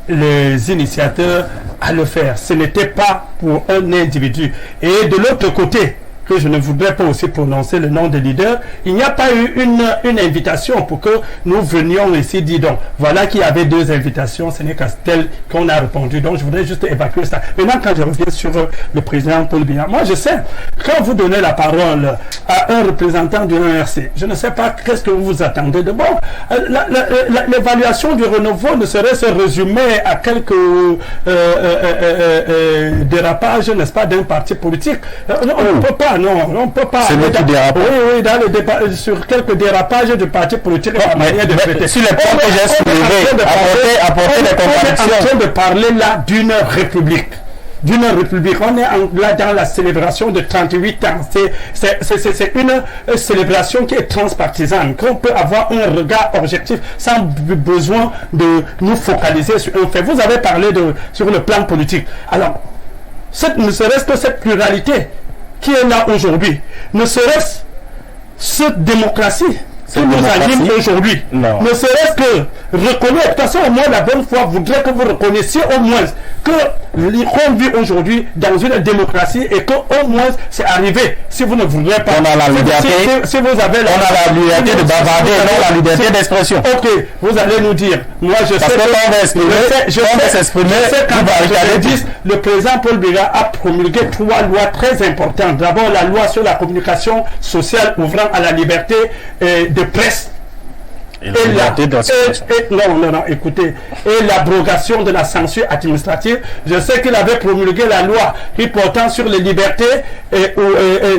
les initiateurs à le faire. Ce n'était pas pour un individu. Et de l'autre côté, que je ne voudrais pas aussi prononcer le nom des leaders, il n'y a pas eu une invitation pour que nous venions ici dire donc voilà qu'il y avait 2 invitations, ce n'est qu'à tel qu'on a répondu. Donc je voudrais juste évacuer ça. Maintenant, quand je reviens sur le président Paul Biya, moi je sais, quand vous donnez la parole à un représentant du RNRC, je ne sais pas qu'est-ce que vous vous attendez de bon. L'évaluation du renouveau ne serait se résumer à quelques dérapages, n'est-ce pas, d'un parti politique. On ne peut pas. Non, on ne peut pas. C'est notre dérapage. Oui, dans sur quelques dérapages de partis politiques. Sur les points que j'ai soulevés, apporter des contradictions. On est en train de parler là d'une république. D'une république. On est là dans la célébration de 38 ans. C'est une célébration qui est transpartisane, qu'on peut avoir un regard objectif sans besoin de nous focaliser sur un fait. Vous avez parlé sur le plan politique. Alors, ne serait-ce que cette pluralité qui est là aujourd'hui, ne serait-ce cette démocratie qui nous anime aujourd'hui, ne serait-ce que reconnaître, de toute façon, au moins la bonne foi voudrait que vous reconnaissiez au moins que qu'on vit aujourd'hui dans une démocratie et que au moins c'est arrivé. Si vous ne voudrez pas, on a la liberté, si vous avez on a la liberté de bavarder, non la liberté d'expression. Ok, vous allez nous dire, moi je sais que le président Paul Biya a promulgué 3 lois très importantes. D'abord la loi sur la communication sociale ouvrant à la liberté de presse. Écoutez, et l'abrogation de la censure administrative. Je sais qu'il avait promulgué la loi qui portant sur les libertés et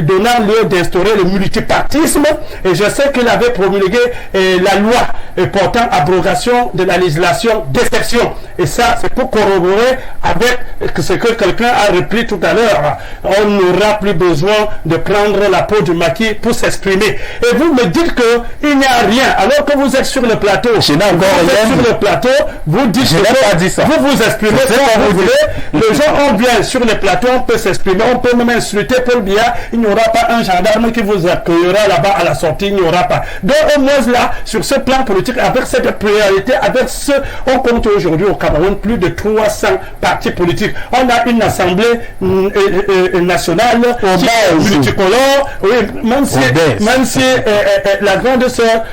donnant lieu d'instaurer le multipartisme. Et je sais qu'il avait promulgué la loi portant abrogation de la législation d'exception. Et ça, c'est pour corroborer avec ce que quelqu'un a repris tout à l'heure. On n'aura plus besoin de prendre la peau du maquis pour s'exprimer. Et vous me dites qu'il n'y a rien, alors que vous êtes sur le plateau. Sur le plateau, vous dites vous vous exprimez comme vous voulez. Les gens ont bien sur le plateau, on peut s'exprimer, on peut même insulter Paul Biya. Il n'y aura pas un gendarme qui vous accueillera là-bas à la sortie, il n'y aura pas. Donc au moins là, sur ce plan politique, avec cette priorité, avec ce, on compte aujourd'hui au Cameroun plus de 300 partis politiques. On a une assemblée nationale multicolore. Oui, même si la grande sœur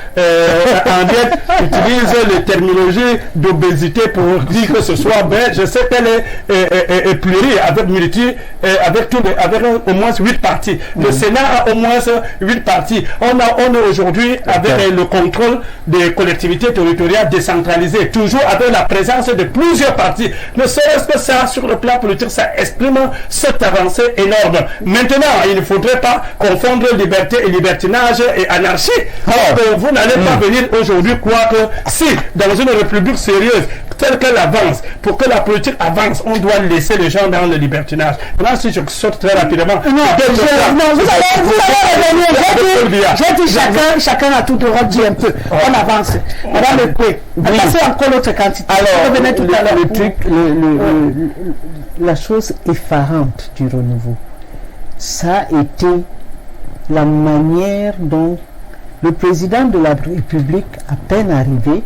utilise les terminologies d'obésité pour dire que ce soit bête. Je sais qu'elle est plurielle avec avec au moins 8 partis. Le Sénat a au moins 8 partis. On est aujourd'hui avec le contrôle des collectivités territoriales décentralisées, toujours avec la présence de plusieurs partis. Ne serait-ce que ça, sur le plan politique, ça exprime cette avancée énorme. Maintenant, il ne faudrait pas confondre liberté et libertinage et anarchie. Vous n'allez pas venir aujourd'hui croire que si, dans une république sérieuse, telle qu'elle avance, pour que la politique avance, on doit laisser les gens dans le libertinage. Là, si je saute très rapidement... vous allez j'ai dit chacun a tout droit de dire un peu. On avance. Madame Ekwe, passez encore l'autre quantité. Alors, tout à l'heure, la chose effarante du renouveau, ça a été la manière dont le président de la République, à peine arrivé,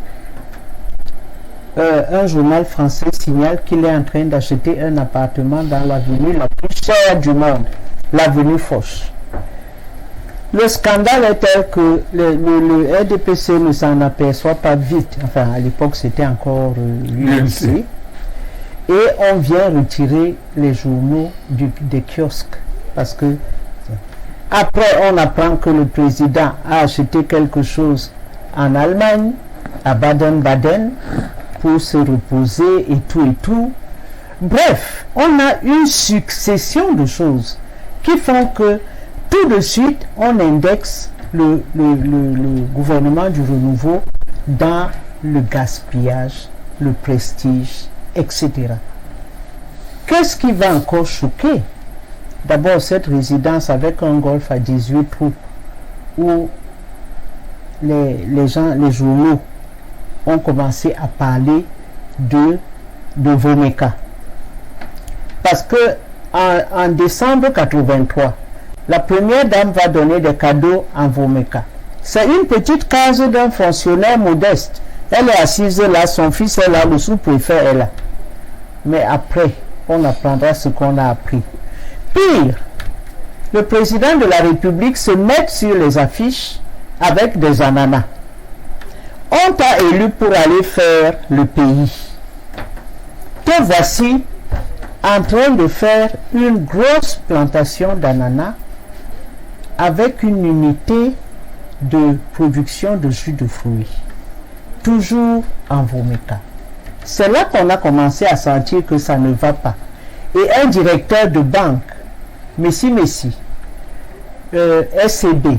un journal français signale qu'il est en train d'acheter un appartement dans l'avenue la plus chère du monde, l'avenue Foch. Le scandale est tel que le RDPC ne s'en aperçoit pas vite. Enfin, à l'époque, c'était encore l'UNC. Et on vient retirer les journaux des kiosques. Parce que après, on apprend que le président a acheté quelque chose en Allemagne, à Baden-Baden, pour se reposer et tout. Bref, on a une succession de choses qui font que tout de suite, on indexe le gouvernement du renouveau dans le gaspillage le prestige, etc. Qu'est-ce qui va encore choquer? D'abord, cette résidence avec un golf à 18 trous où les journaux ont commencé à parler de Vomeka. Parce que en décembre 83, la première dame va donner des cadeaux en Vomeka. C'est une petite case d'un fonctionnaire modeste. Elle est assise là, son fils est là, le sous-préfet est là. Mais après, on apprendra ce qu'on a appris. Pire, le président de la République se met sur les affiches avec des ananas. On t'a élu pour aller faire le pays. Te voici en train de faire une grosse plantation d'ananas avec une unité de production de jus de fruits. Toujours en Vomeka. C'est là qu'on a commencé à sentir que ça ne va pas. Et un directeur de banque, Messi, SCB,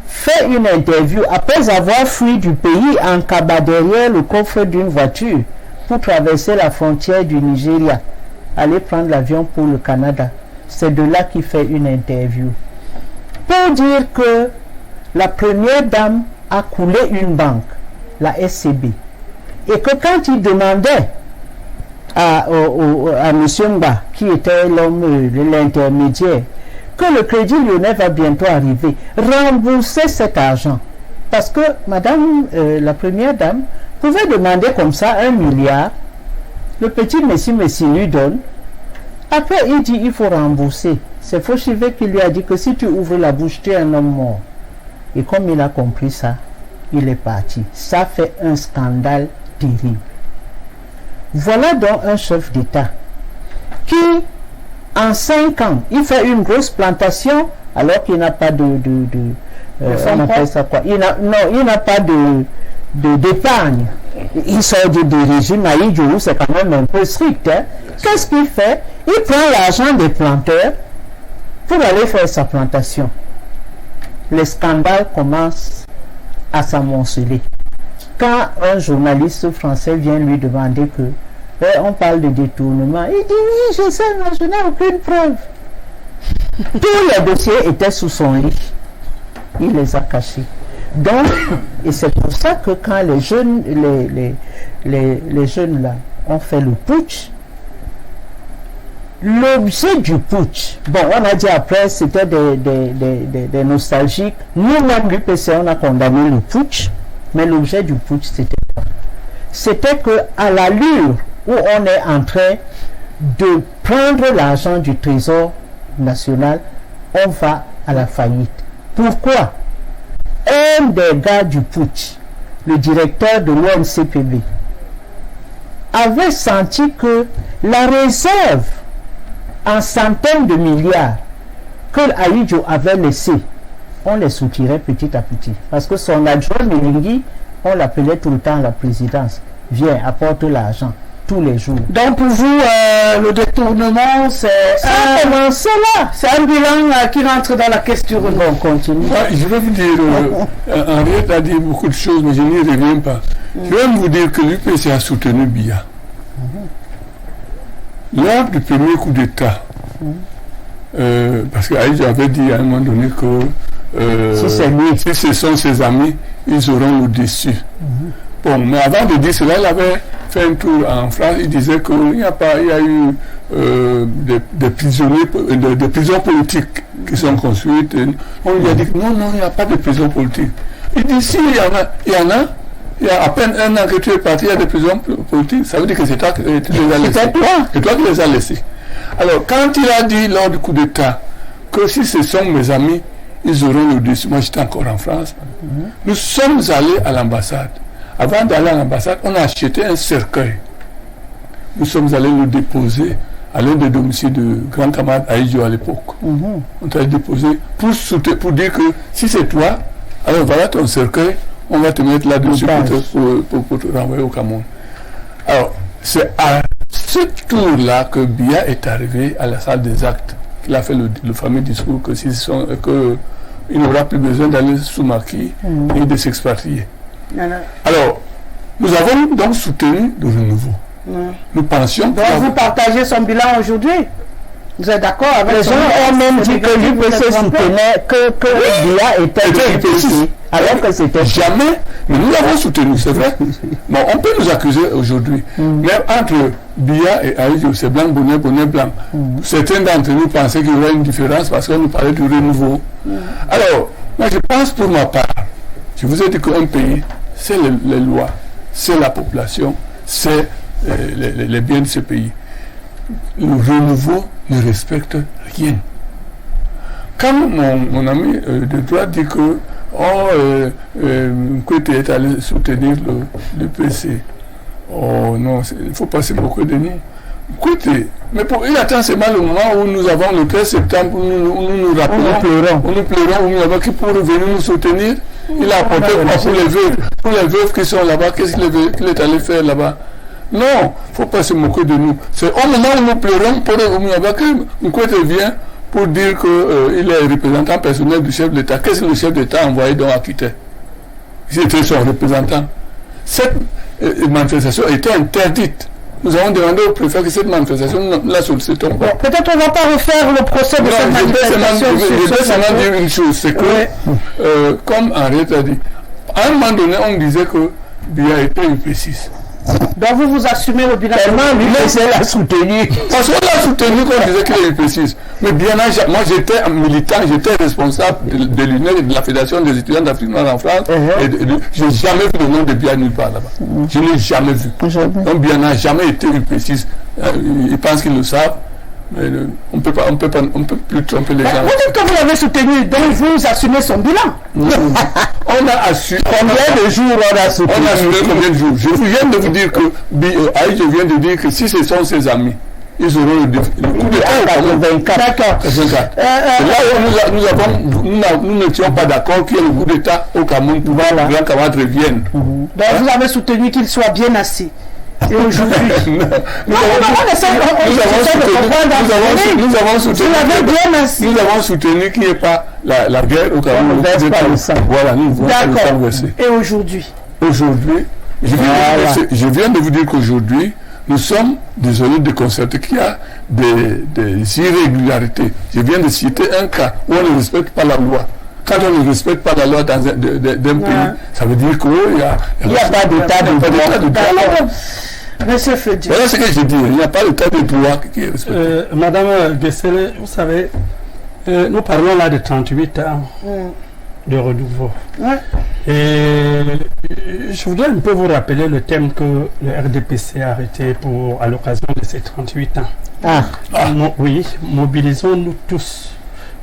fait une interview après avoir fui du pays en cabas derrière le coffre d'une voiture pour traverser la frontière du Nigeria, aller prendre l'avion pour le Canada. C'est de là qu'il fait une interview. Pour dire que la première dame a coulé une banque, la SCB, et que quand il demandait à M. Mba, qui était l'homme, l'intermédiaire, que le Crédit Lyonnais va bientôt arriver, rembourser cet argent. Parce que madame, la première dame, pouvait demander comme ça 1 milliard, le petit Messi lui donne, après il dit il faut rembourser. C'est Fauchivé qui lui a dit que si tu ouvres la bouche, tu es un homme mort. Et comme il a compris ça, il est parti. Ça fait un scandale terrible. Voilà donc un chef d'État qui, en 5 ans, il fait une grosse plantation alors qu'il n'a pas on appelle ça quoi? Il n'a pas d'épargne. Il sort du régime Aïdjou, c'est quand même un peu strict. Hein? Qu'est-ce qu'il fait? Il prend l'argent des planteurs pour aller faire sa plantation. Les scandales commencent à s'amonceler. Quand un journaliste français vient lui demander que on parle de détournement, il dit oui, je sais, mais je n'ai aucune preuve. Tous les dossiers étaient sous son lit. Il les a cachés. Donc, et c'est pour ça que quand les jeunes là ont fait le putsch, l'objet du putsch, bon, on a dit après, c'était des nostalgiques. Nous-mêmes, l'UPC, on a condamné le putsch, mais l'objet du putsch, c'était quoi? C'était qu'à l'allure où on est en train de prendre l'argent du Trésor national, on va à la faillite. Pourquoi? Un des gars du putsch, le directeur de l'ONCPB, avait senti que la réserve en centaines de milliards que Aïdjo avait laissé, on les soutirait petit à petit. Parce que son adjoint Méningui, on l'appelait tout le temps à la présidence. Viens, apporte l'argent tous les jours. Donc pour vous, le détournement, c'est un bilan qui rentre dans la question. Bon, continue. Je vais vous dire, Henriette a dit beaucoup de choses, mais je n'y reviens pas. Je vais vous dire que l'UPC a soutenu Biya. Lors du premier coup d'État, parce qu'Aïdjo avait dit à un moment donné que si ce sont ses amis, ils auront le dessus. Bon, mais avant de dire cela, il avait fait un tour en France, il disait qu'il y a eu des prisonniers, des prisons politiques qui sont construites. On lui a dit que non, il n'y a pas de prison politique. Il dit si, il y en a. Il y a à peine 1 an que tu es parti, il y a des prisons politiques. Ça veut dire que c'est toi qui les as laissés. C'est toi qui les as laissés. Alors, quand il a dit lors du coup d'État que si ce sont mes amis, ils auront le dessus. Moi, j'étais encore en France. Nous sommes allés à l'ambassade. Avant d'aller à l'ambassade, on a acheté un cercueil. Nous sommes allés le déposer à l'un des domiciles de grand camarade Aïdjo à l'époque. On t'a déposé pour dire que si c'est toi, alors voilà ton cercueil, on va te mettre là-dessus pour te renvoyer au Cameroun. Alors, c'est à ce tour-là que Biya est arrivé à la salle des actes. Il a fait le fameux discours qu'il n'aura plus besoin d'aller sous maquis et de s'expatrier. Alors, Nous avons donc soutenu le renouveau. Nous pensions que... Donc vous partagez son bilan aujourd'hui? Vous êtes d'accord avec les gens ont même dit que l'UPC soutenait que Biya était UPC, alors que c'était jamais, mais nous l'avons soutenu, c'est vrai. Bon, on peut nous accuser aujourd'hui, mais entre Biya et Aïdjo, c'est blanc, bonnet, blanc. Certains d'entre nous pensaient qu'il y aurait une différence parce qu'on nous parlait du renouveau. Alors, moi je pense pour ma part, je vous ai dit qu'un pays, c'est les lois, c'est la population, c'est les biens de ce pays. Le renouveau ne respecte rien. Quand mon ami de droite dit que Nkwete est allé soutenir le PC, oh non, il ne faut pas se moquer de nous. Nkwete, mais il attend seulement le moment où nous avons le 13 septembre, où nous rappelons, où nous pleurons, où nous avons qui pour venir nous soutenir. Il a apporté pour les veuves qui sont là-bas, qu'est-ce qu'il est allé faire là-bas? Non, il ne faut pas se moquer de nous. C'est au moment où nous pleurons pour que Nkwete vient pour dire qu'il est représentant personnel du chef de l'État. Qu'est-ce que le chef d'État a envoyé donc à quitter? C'était son représentant. Cette manifestation était interdite. Nous avons demandé au préfet que cette manifestation, nous la sollicitons pas. Bon, peut-être on ne va pas refaire le procès de cette manifestation. Je vais seulement dire une chose, c'est que, comme Henriette a dit, à un moment donné, on disait que Biya était UP6. Donc vous assumez le bilan. Tellement l'UPC l'a soutenu. Parce qu'on l'a soutenu quand on disait qu'il est UP6. Mais bien, moi j'étais militant, j'étais responsable de l'UNED et de la Fédération des étudiants d'Afrique noire en France. Je n'ai jamais vu le nom de Biya nulle part là-bas. Je ne l'ai jamais vu. Donc Biya n'a jamais été UP6. Ils pensent qu'ils le savent. Mais on peut plus tromper les gens. Vous dites que vous l'avez soutenu, donc vous assumez son bilan. On a assuré. Combien de jours on a soutenu? On a assuré combien de jours? Je viens de vous dire que je viens de dire que si ce sont ses amis, ils auront le coup de 24. D'accord. Là où nous n'étions pas d'accord qu'il y ait le coup d'État au Cameroun pour voir la Grand Camarade revienne. Donc vous avez soutenu qu'il soit bien assis. Et aujourd'hui, nous avons soutenu qu'il n'y ait pas la guerre au Cameroun. Voilà, nous voulons le sang. Et aujourd'hui? Aujourd'hui, je viens de vous dire qu'aujourd'hui, nous sommes désolés de constater qu'il y a des irrégularités. Je viens de citer un cas où on ne respecte pas la loi. Quand on ne respecte pas la loi d'un pays, ça veut dire qu'il n'y a pas d'état de droit. Monsieur Fedi. Voilà ce que je dis, il n'y a pas d'état de droit qui est respecté. Madame Gessele, vous savez, nous parlons là de 38 ans de renouveau. Et je voudrais un peu vous rappeler le thème que le RDPC a arrêté à l'occasion de ces 38 ans. Oui, mobilisons-nous tous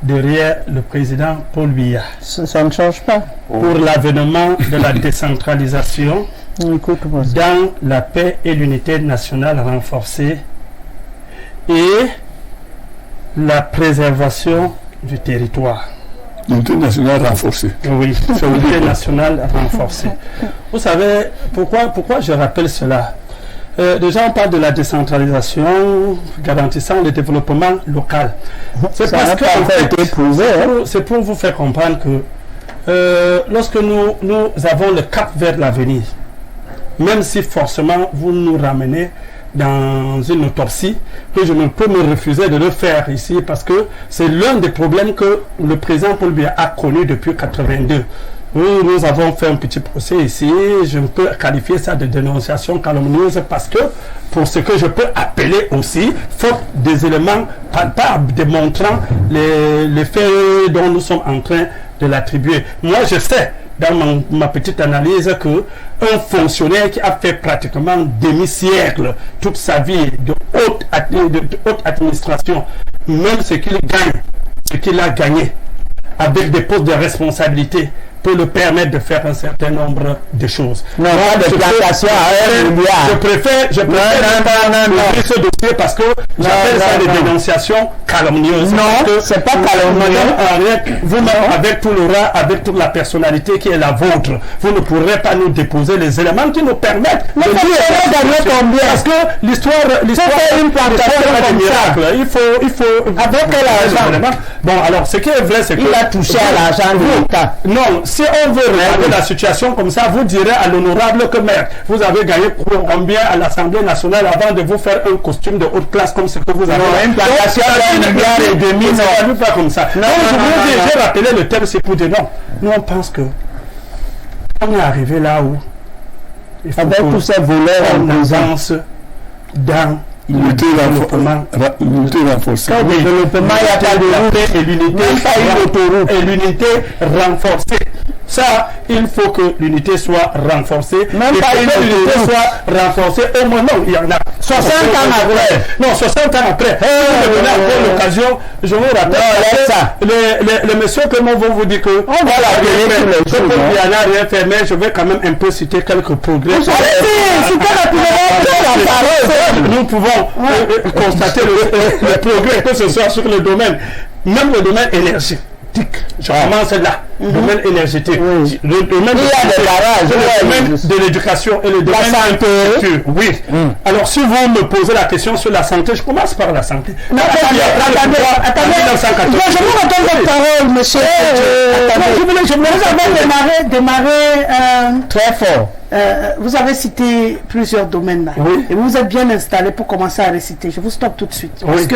derrière le président Paul Biya. Ça ne change pas. Pour l'avènement de la décentralisation, dans la paix et l'unité nationale renforcée et la préservation du territoire. L'unité nationale renforcée. Oui, l'unité nationale renforcée. Vous savez, pourquoi je rappelle cela? Déjà, on parle de la décentralisation garantissant le développement local. C'est parce que c'est pour vous faire comprendre que lorsque nous avons le cap vers l'avenir, même si forcément vous nous ramenez dans une autopsie, que je ne peux me refuser de le faire ici parce que c'est l'un des problèmes que le président Paul Biya a connu depuis 1982. Nous avons fait un petit procès ici, je peux qualifier ça de dénonciation calomnieuse parce que, pour ce que je peux appeler aussi, faute des éléments palpables démontrant les faits dont nous sommes en train de l'attribuer. Moi, je sais, dans ma petite analyse, qu'un fonctionnaire qui a fait pratiquement demi-siècle, toute sa vie de haute administration, même ce qu'il gagne, ce qu'il a gagné, avec des postes de responsabilité, peut le permettre de faire un certain nombre de choses. Non, pas de plantation à 1 milliard. Je préfère ce dossier parce que j'appelle ça des dénonciations calomnieuses. Non, c'est pas calomnieux. Vous-même, avec tout le rang, avec toute la personnalité qui est la vôtre, vous ne pourrez pas nous déposer les éléments qui nous permettent de dire combien. Parce que l'histoire une plantation comme ça. Il faut avec quel argent? Bon, alors, ce qui est vrai, c'est que il a touché à l'argent de l'État. Non, si on veut regarder la situation comme ça, vous direz à l'honorable que maire, vous avez gagné combien à l'Assemblée nationale avant de vous faire un costume de haute classe comme ce que vous avez. Non, une plantation de 1,5 milliard. Non, pas comme ça. Donc, j'ai rappelé le thème, c'est pour dire non. Nous, on pense que on est arrivé là où il faut avec tous ces voleurs on avance dans l'unité renforcée. Quand le développement, il n'y a pas de route et l'unité et l'unité renforcée. Ça, il faut que l'unité soit renforcée. Même et pas que une l'unité autoroute. soit renforcée. Au moins, non, il y en a 60 ans après. Non, 60 ans après. Vous me donnez encore l'occasion, je vous rappelle. ça. Les messieurs que moi vont vous dire que On va la donner tous les jours. il y en a rien fait, mais je vais quand même un peu citer quelques progrès. Nous pouvons constater le progrès, que ce soit sur le domaine, même le domaine énergétique. Je commence là, le domaine énergétique. Oui. Le domaine Il y a des barrages, le oui. domaine de l'éducation et le domaine de la santé. Oui. Alors, si vous me posez la question sur la santé, je commence par la santé. Non, attendez. Je vous redonne votre parole, monsieur. Vous avez démarré très fort. vous avez cité plusieurs domaines là. Oui. Et vous êtes bien installé pour commencer à réciter. Je vous stoppe tout de suite. Oui. Parce que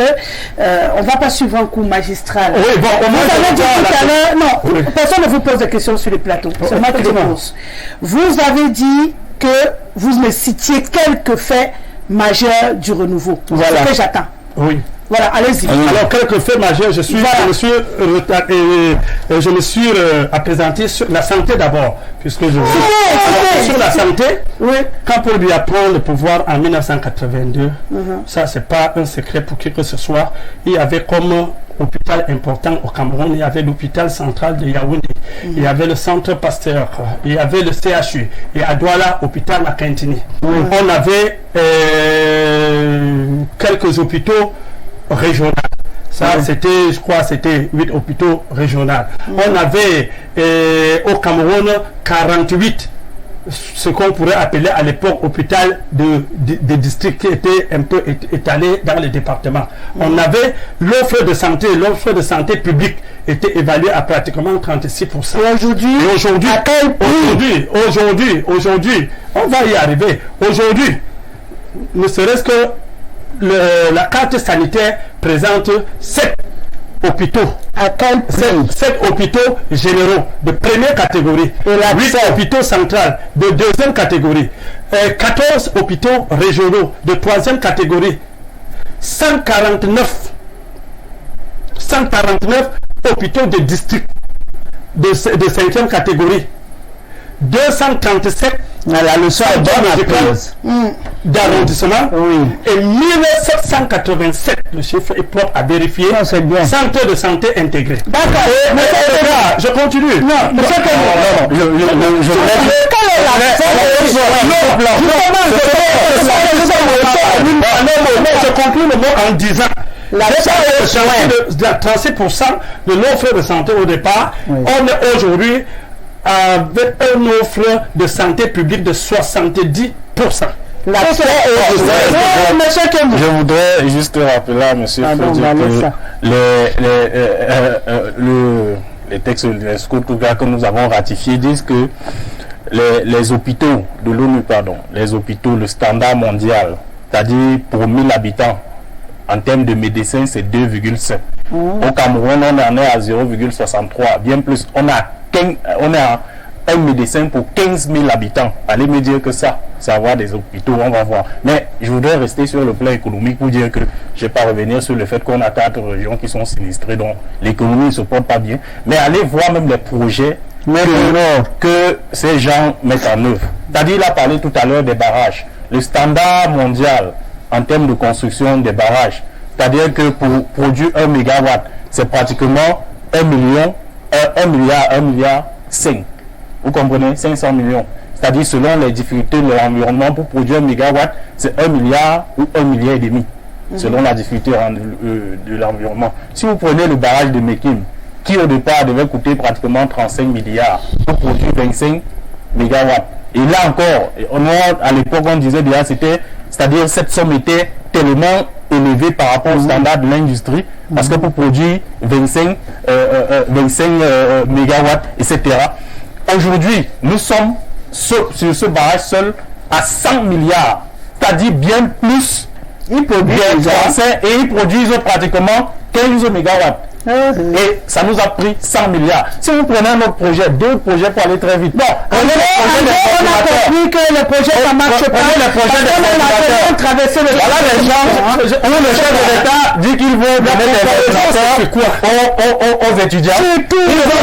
on ne va pas suivre un cours magistral. Oui, bon, au moins, vous avez dit tout à l'heure, non, Oui. personne ne vous pose des questions sur les plateaux. C'est moi qui les effectivement. pose. Vous avez dit que vous me citiez quelques faits majeurs du renouveau. Voilà. C'est ce que j'attends. Oui. Voilà, allez-y. Alors, quelques faits majeurs, je me suis appesanti sur la santé d'abord, puisque je alors, sur la santé, Oui. quand Paul Biya prend le pouvoir en 1982, ça c'est pas un secret pour qui que ce soit, il y avait comme hôpital important au Cameroun, il y avait l'hôpital central de Yaoundé, il y avait le centre Pasteur, il y avait le CHU, et à Douala, hôpital Makintini. On avait quelques hôpitaux régionaux. Ça, c'était, je crois, c'était 8 hôpitaux régionaux. On avait au Cameroun 48, ce qu'on pourrait appeler à l'époque hôpital de district qui était un peu étalé dans les départements. On avait l'offre de santé publique était évaluée à pratiquement 36%. Et aujourd'hui, à quel prix? Aujourd'hui, on va y arriver. Aujourd'hui, ne serait-ce que la carte sanitaire présente 7 hôpitaux. À quel prix? 7 hôpitaux généraux de première catégorie, Et la 8 hôpitaux centrales de deuxième catégorie, 14 hôpitaux régionaux de troisième catégorie, 149 hôpitaux de district de cinquième catégorie, 237 La leçon est bonne à prise. d'arrondissement Oui. et 1787, le chiffre est propre à vérifier, Non, c'est bien. centres de santé intégrés. D'accord. Mais je continue. Non, monsieur je conclue le mot en disant la 36% de l'offre de santé au départ, Oui. on est aujourd'hui avec une offre de santé publique de 70%. Je voudrais juste rappeler à M. Fodji que les textes de l'UNESCO que nous avons ratifiés disent que les hôpitaux de l'ONU, les hôpitaux, le standard mondial, c'est-à-dire pour 1000 habitants, en termes de médecins, c'est 2,7. Au Cameroun, on en est à 0,63, bien plus. On a un médecin pour 15 000 habitants. Allez me dire que ça, c'est avoir des hôpitaux, on va voir. Mais je voudrais rester sur le plan économique pour dire que je ne vais pas revenir sur le fait qu'on a 4 régions qui sont sinistrées, donc l'économie ne se porte pas bien. Mais allez voir même les projets que ces gens mettent en œuvre. C'est-à-dire, il a parlé tout à l'heure des barrages. Le standard mondial en termes de construction des barrages, c'est-à-dire que pour produire 1 mégawatt, c'est pratiquement 1 milliard 5. Vous comprenez? 500 millions. C'est-à-dire, selon les difficultés de l'environnement, pour produire 1 mégawatt, c'est 1 milliard ou 1 milliard et demi, selon la difficulté de l'environnement. Si vous prenez le barrage de Mekim, qui au départ devait coûter pratiquement 35 milliards pour produire 25 mégawatts. Et là encore, à l'époque, on disait déjà, c'est-à-dire cette somme était tellement élevée par rapport au standard de l'industrie, parce que pour produire 25 mégawatts, etc., aujourd'hui, nous sommes sur ce barrage seul à 100 milliards. C'est-à-dire bien plus des Français et ils produisent pratiquement 15 mégawatts. Et ça nous a pris 100 milliards. Si vous prenez un autre projet, 2 projets pour aller très vite. Bon, on a compris que le projet ça marche pas. Le projet de traverser le voilà les gens où le chef de l'État dit qu'il veut donner des ventilateurs aux étudiants. Ils ont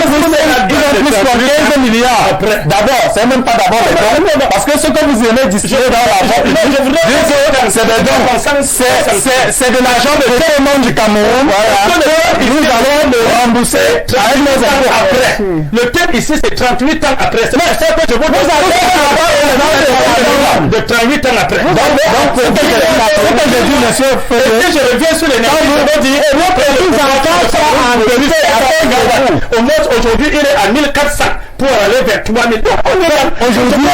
plus 15 milliards. D'abord, c'est même pas d'abord les dons. Parce que ce que vous aimez distiller dans la vente, c'est des dons. C'est de l'argent de tout le monde du Cameroun. Nous allons le rembourser avec nos impôts après. Le thème ici, c'est 38 ans après. C'est ça que je vous dis. De 38 ans après. Donc, ce que je dis, monsieur, je reviens sur les au moins, aujourd'hui, il est à 1400 pour aller vers 3000. Aujourd'hui,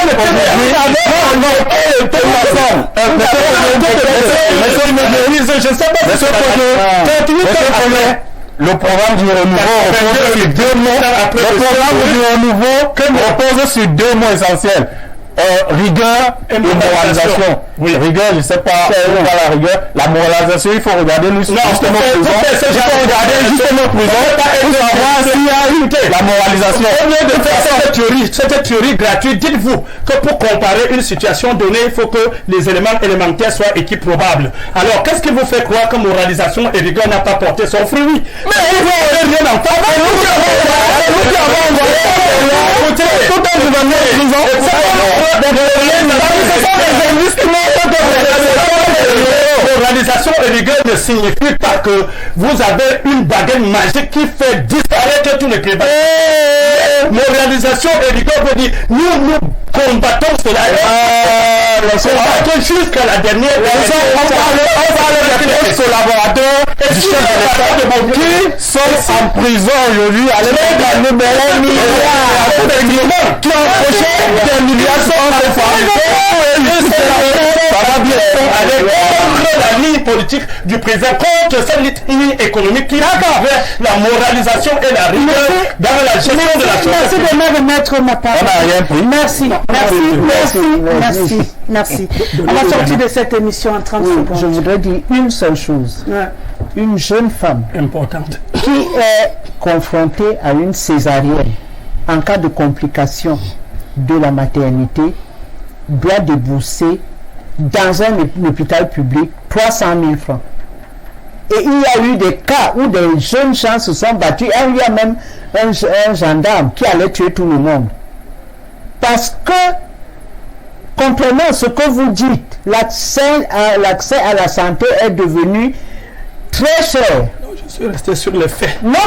je ne sais pas. Le programme du renouveau repose sur 2 mots. Le programme du renouveau repose sur 2 mots essentiels. Rigueur et moralisation. Oui. Rigueur, je ne sais pas, la rigueur. La moralisation, il faut regarder nous justement prison. Il faut regarder justement prison pour savoir s'il y a eu la moralisation. Au lieu de faire cette théorie gratuite, dites-vous que pour comparer une situation donnée, il faut que les éléments élémentaires soient équiprobables. Alors, qu'est-ce qui vous fait croire que moralisation et rigueur n'a pas porté son fruit? Mais il faut rien en faire. Moralisation et rigueur ne signifie pas que vous avez une baguette magique qui fait disparaître tous les criminels. Moralisation et rigueur veut dire nous combattons cela. Jusqu'à la dernière. On parle de collaborateurs du chef de l'État qui sont en prison aujourd'hui à l'époque de qui ont approché des milliards ça va bien avec la ligne politique du président contre cette ligne économique qui avait la moralisation et la rigueur dans la gestion de la chose. Merci de me remettre ma parole. On n'a rien pris. Merci. On va sortir de cette émission en 30 secondes. Je voudrais dire une seule chose. Une jeune femme importante qui est confrontée à une césarienne en cas de complication de la maternité doit débourser dans un hôpital public 300 000 francs. Et il y a eu des cas où des jeunes gens se sont battus. Il y a même un gendarme qui allait tuer tout le monde. Parce que, comprenant ce que vous dites, l'accès à la santé est devenu très cher. Je suis resté sur les faits. Non.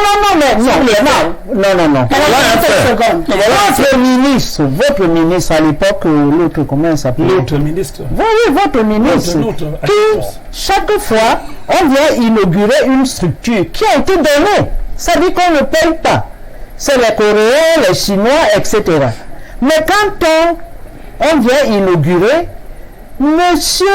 Votre ministre à l'époque, l'autre, comment il s'appelle? L'autre ministre. Oui, votre ministre. Qui, chaque fois, on vient inaugurer une structure qui a été donnée. Ça dit qu'on ne paye pas. C'est les Coréens, les Chinois, etc. Mais quand on vient inaugurer, monsieur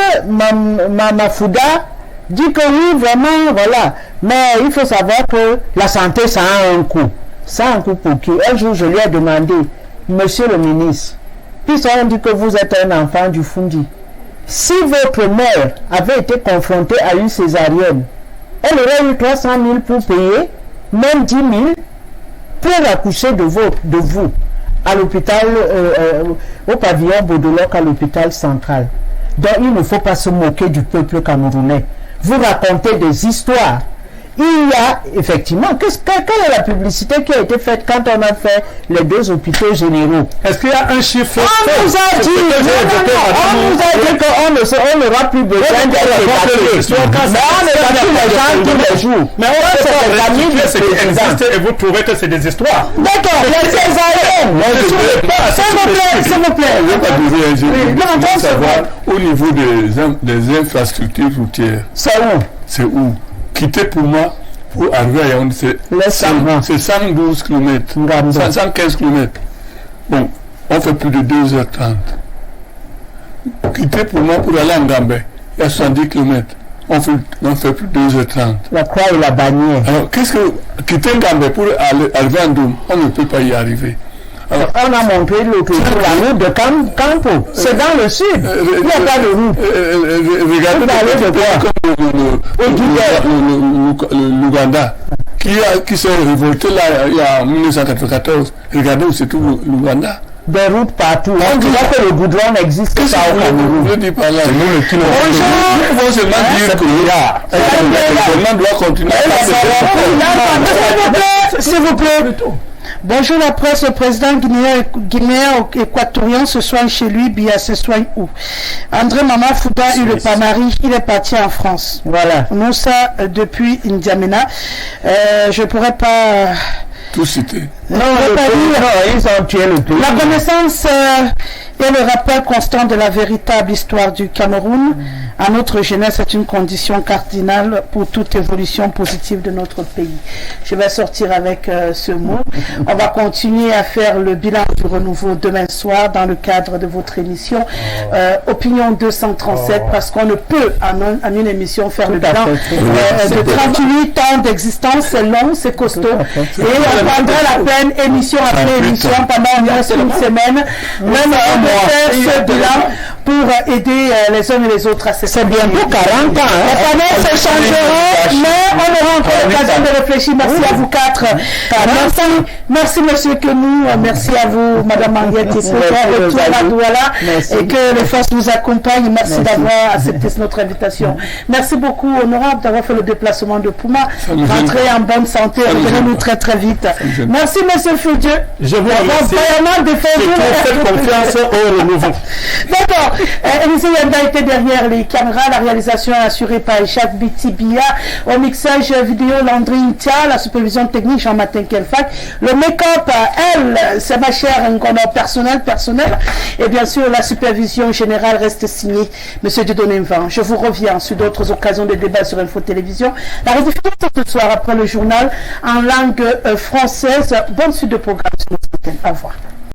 Mamafouda dit que oui, vraiment, voilà. Mais il faut savoir que la santé, ça a un coût. Ça a un coût pour qui? Un jour, je lui ai demandé, monsieur le ministre, puisqu'on dit que vous êtes un enfant du Fundi, si votre mère avait été confrontée à une césarienne, elle aurait eu 300 000 pour payer, même 10 000, pour accoucher de vous, à l'hôpital, au pavillon Baudeloc, à l'hôpital central. Donc, il ne faut pas se moquer du peuple camerounais. Vous racontez des histoires. Il y a effectivement, quelle est la publicité qui a été faite quand on a fait les 2 hôpitaux généraux? Est-ce qu'il y a un chiffre? On nous a dit qu'on n'aura plus besoin d'être évacué. Mais on évacue les gens tous les jours. Mais on sait ce qui existe et vous trouvez que c'est des histoires. D'accord, les césariennes. S'il vous plaît. Je veux savoir au niveau des infrastructures routières. C'est où? Quitter pour moi, pour arriver à Yaoundé, c'est 112 km, 115 km. Bon, on fait plus de 2h30. Quitter pour moi, pour aller en Gambé, il y a 70 km. On fait plus de 2h30. La croix et la bannière. Alors, quitter Gambé pour aller à Doum, on ne peut pas y arriver. Alors, on a montré la route de Campo. C'est dans le sud. Il n'y a pas de route. Regardez l'Ouganda qui s'est révolté là en 1994. Regardez où se trouve l'Ouganda. Des routes partout. On dirait que le goudron n'existe pas au Cameroun. Je dis par là. C'est nous qui il faut seulement dire que le gouvernement doit continuer. S'il vous plaît. Bonjour la presse, le président guinéen équatorien se soigne chez lui, Biya se soigne où? André Maman Fouda eu le Pamari, il est parti en France. Voilà. Moussa depuis N'Djamena. Je pourrais pas... Tout citer. Non, ils ont tué le pays. La connaissance et le rappel constant de la véritable histoire du Cameroun à notre jeunesse est une condition cardinale pour toute évolution positive de notre pays. Je vais sortir avec ce mot. On va continuer à faire le bilan du renouveau demain soir dans le cadre de votre émission Opinion 237 parce qu'on ne peut en une émission faire le bilan de 38 ans d'existence. C'est long, c'est costaud. Et on prendra la peine émission après émission pendant une semaine. Même on faire ce bilan pour aider les uns et les autres à se... C'est bientôt 40 ans. Les panneaux se changeront, mais on aura encore l'occasion de réfléchir. Merci à vous quatre. Merci monsieur Kenou, merci à vous madame Manguette et que les forces vous accompagnent. Merci d'avoir accepté notre invitation. Merci beaucoup honorable d'avoir fait le déplacement de Pouma. Rentrez en bonne santé, revenez-nous très très vite. Merci monsieur Foudieu. Je vous remercie. Faites confiance au renouveau. D'accord. Élisée Yanda était derrière les caméras. La réalisation est assurée par Jacques Bitibia. Au mixage vidéo, Landry Ntia. La supervision technique, Jean-Martin Kelfac. Le make-up, elle, c'est ma chère Ngono personnel. Et bien sûr, la supervision générale reste signée monsieur Dieudonné Mvan. Je vous reviens sur d'autres occasions de débat sur Info Télévision. La rediffusion ce soir après le journal en langue française. Bonne suite de programme sur notre antenne. Au revoir.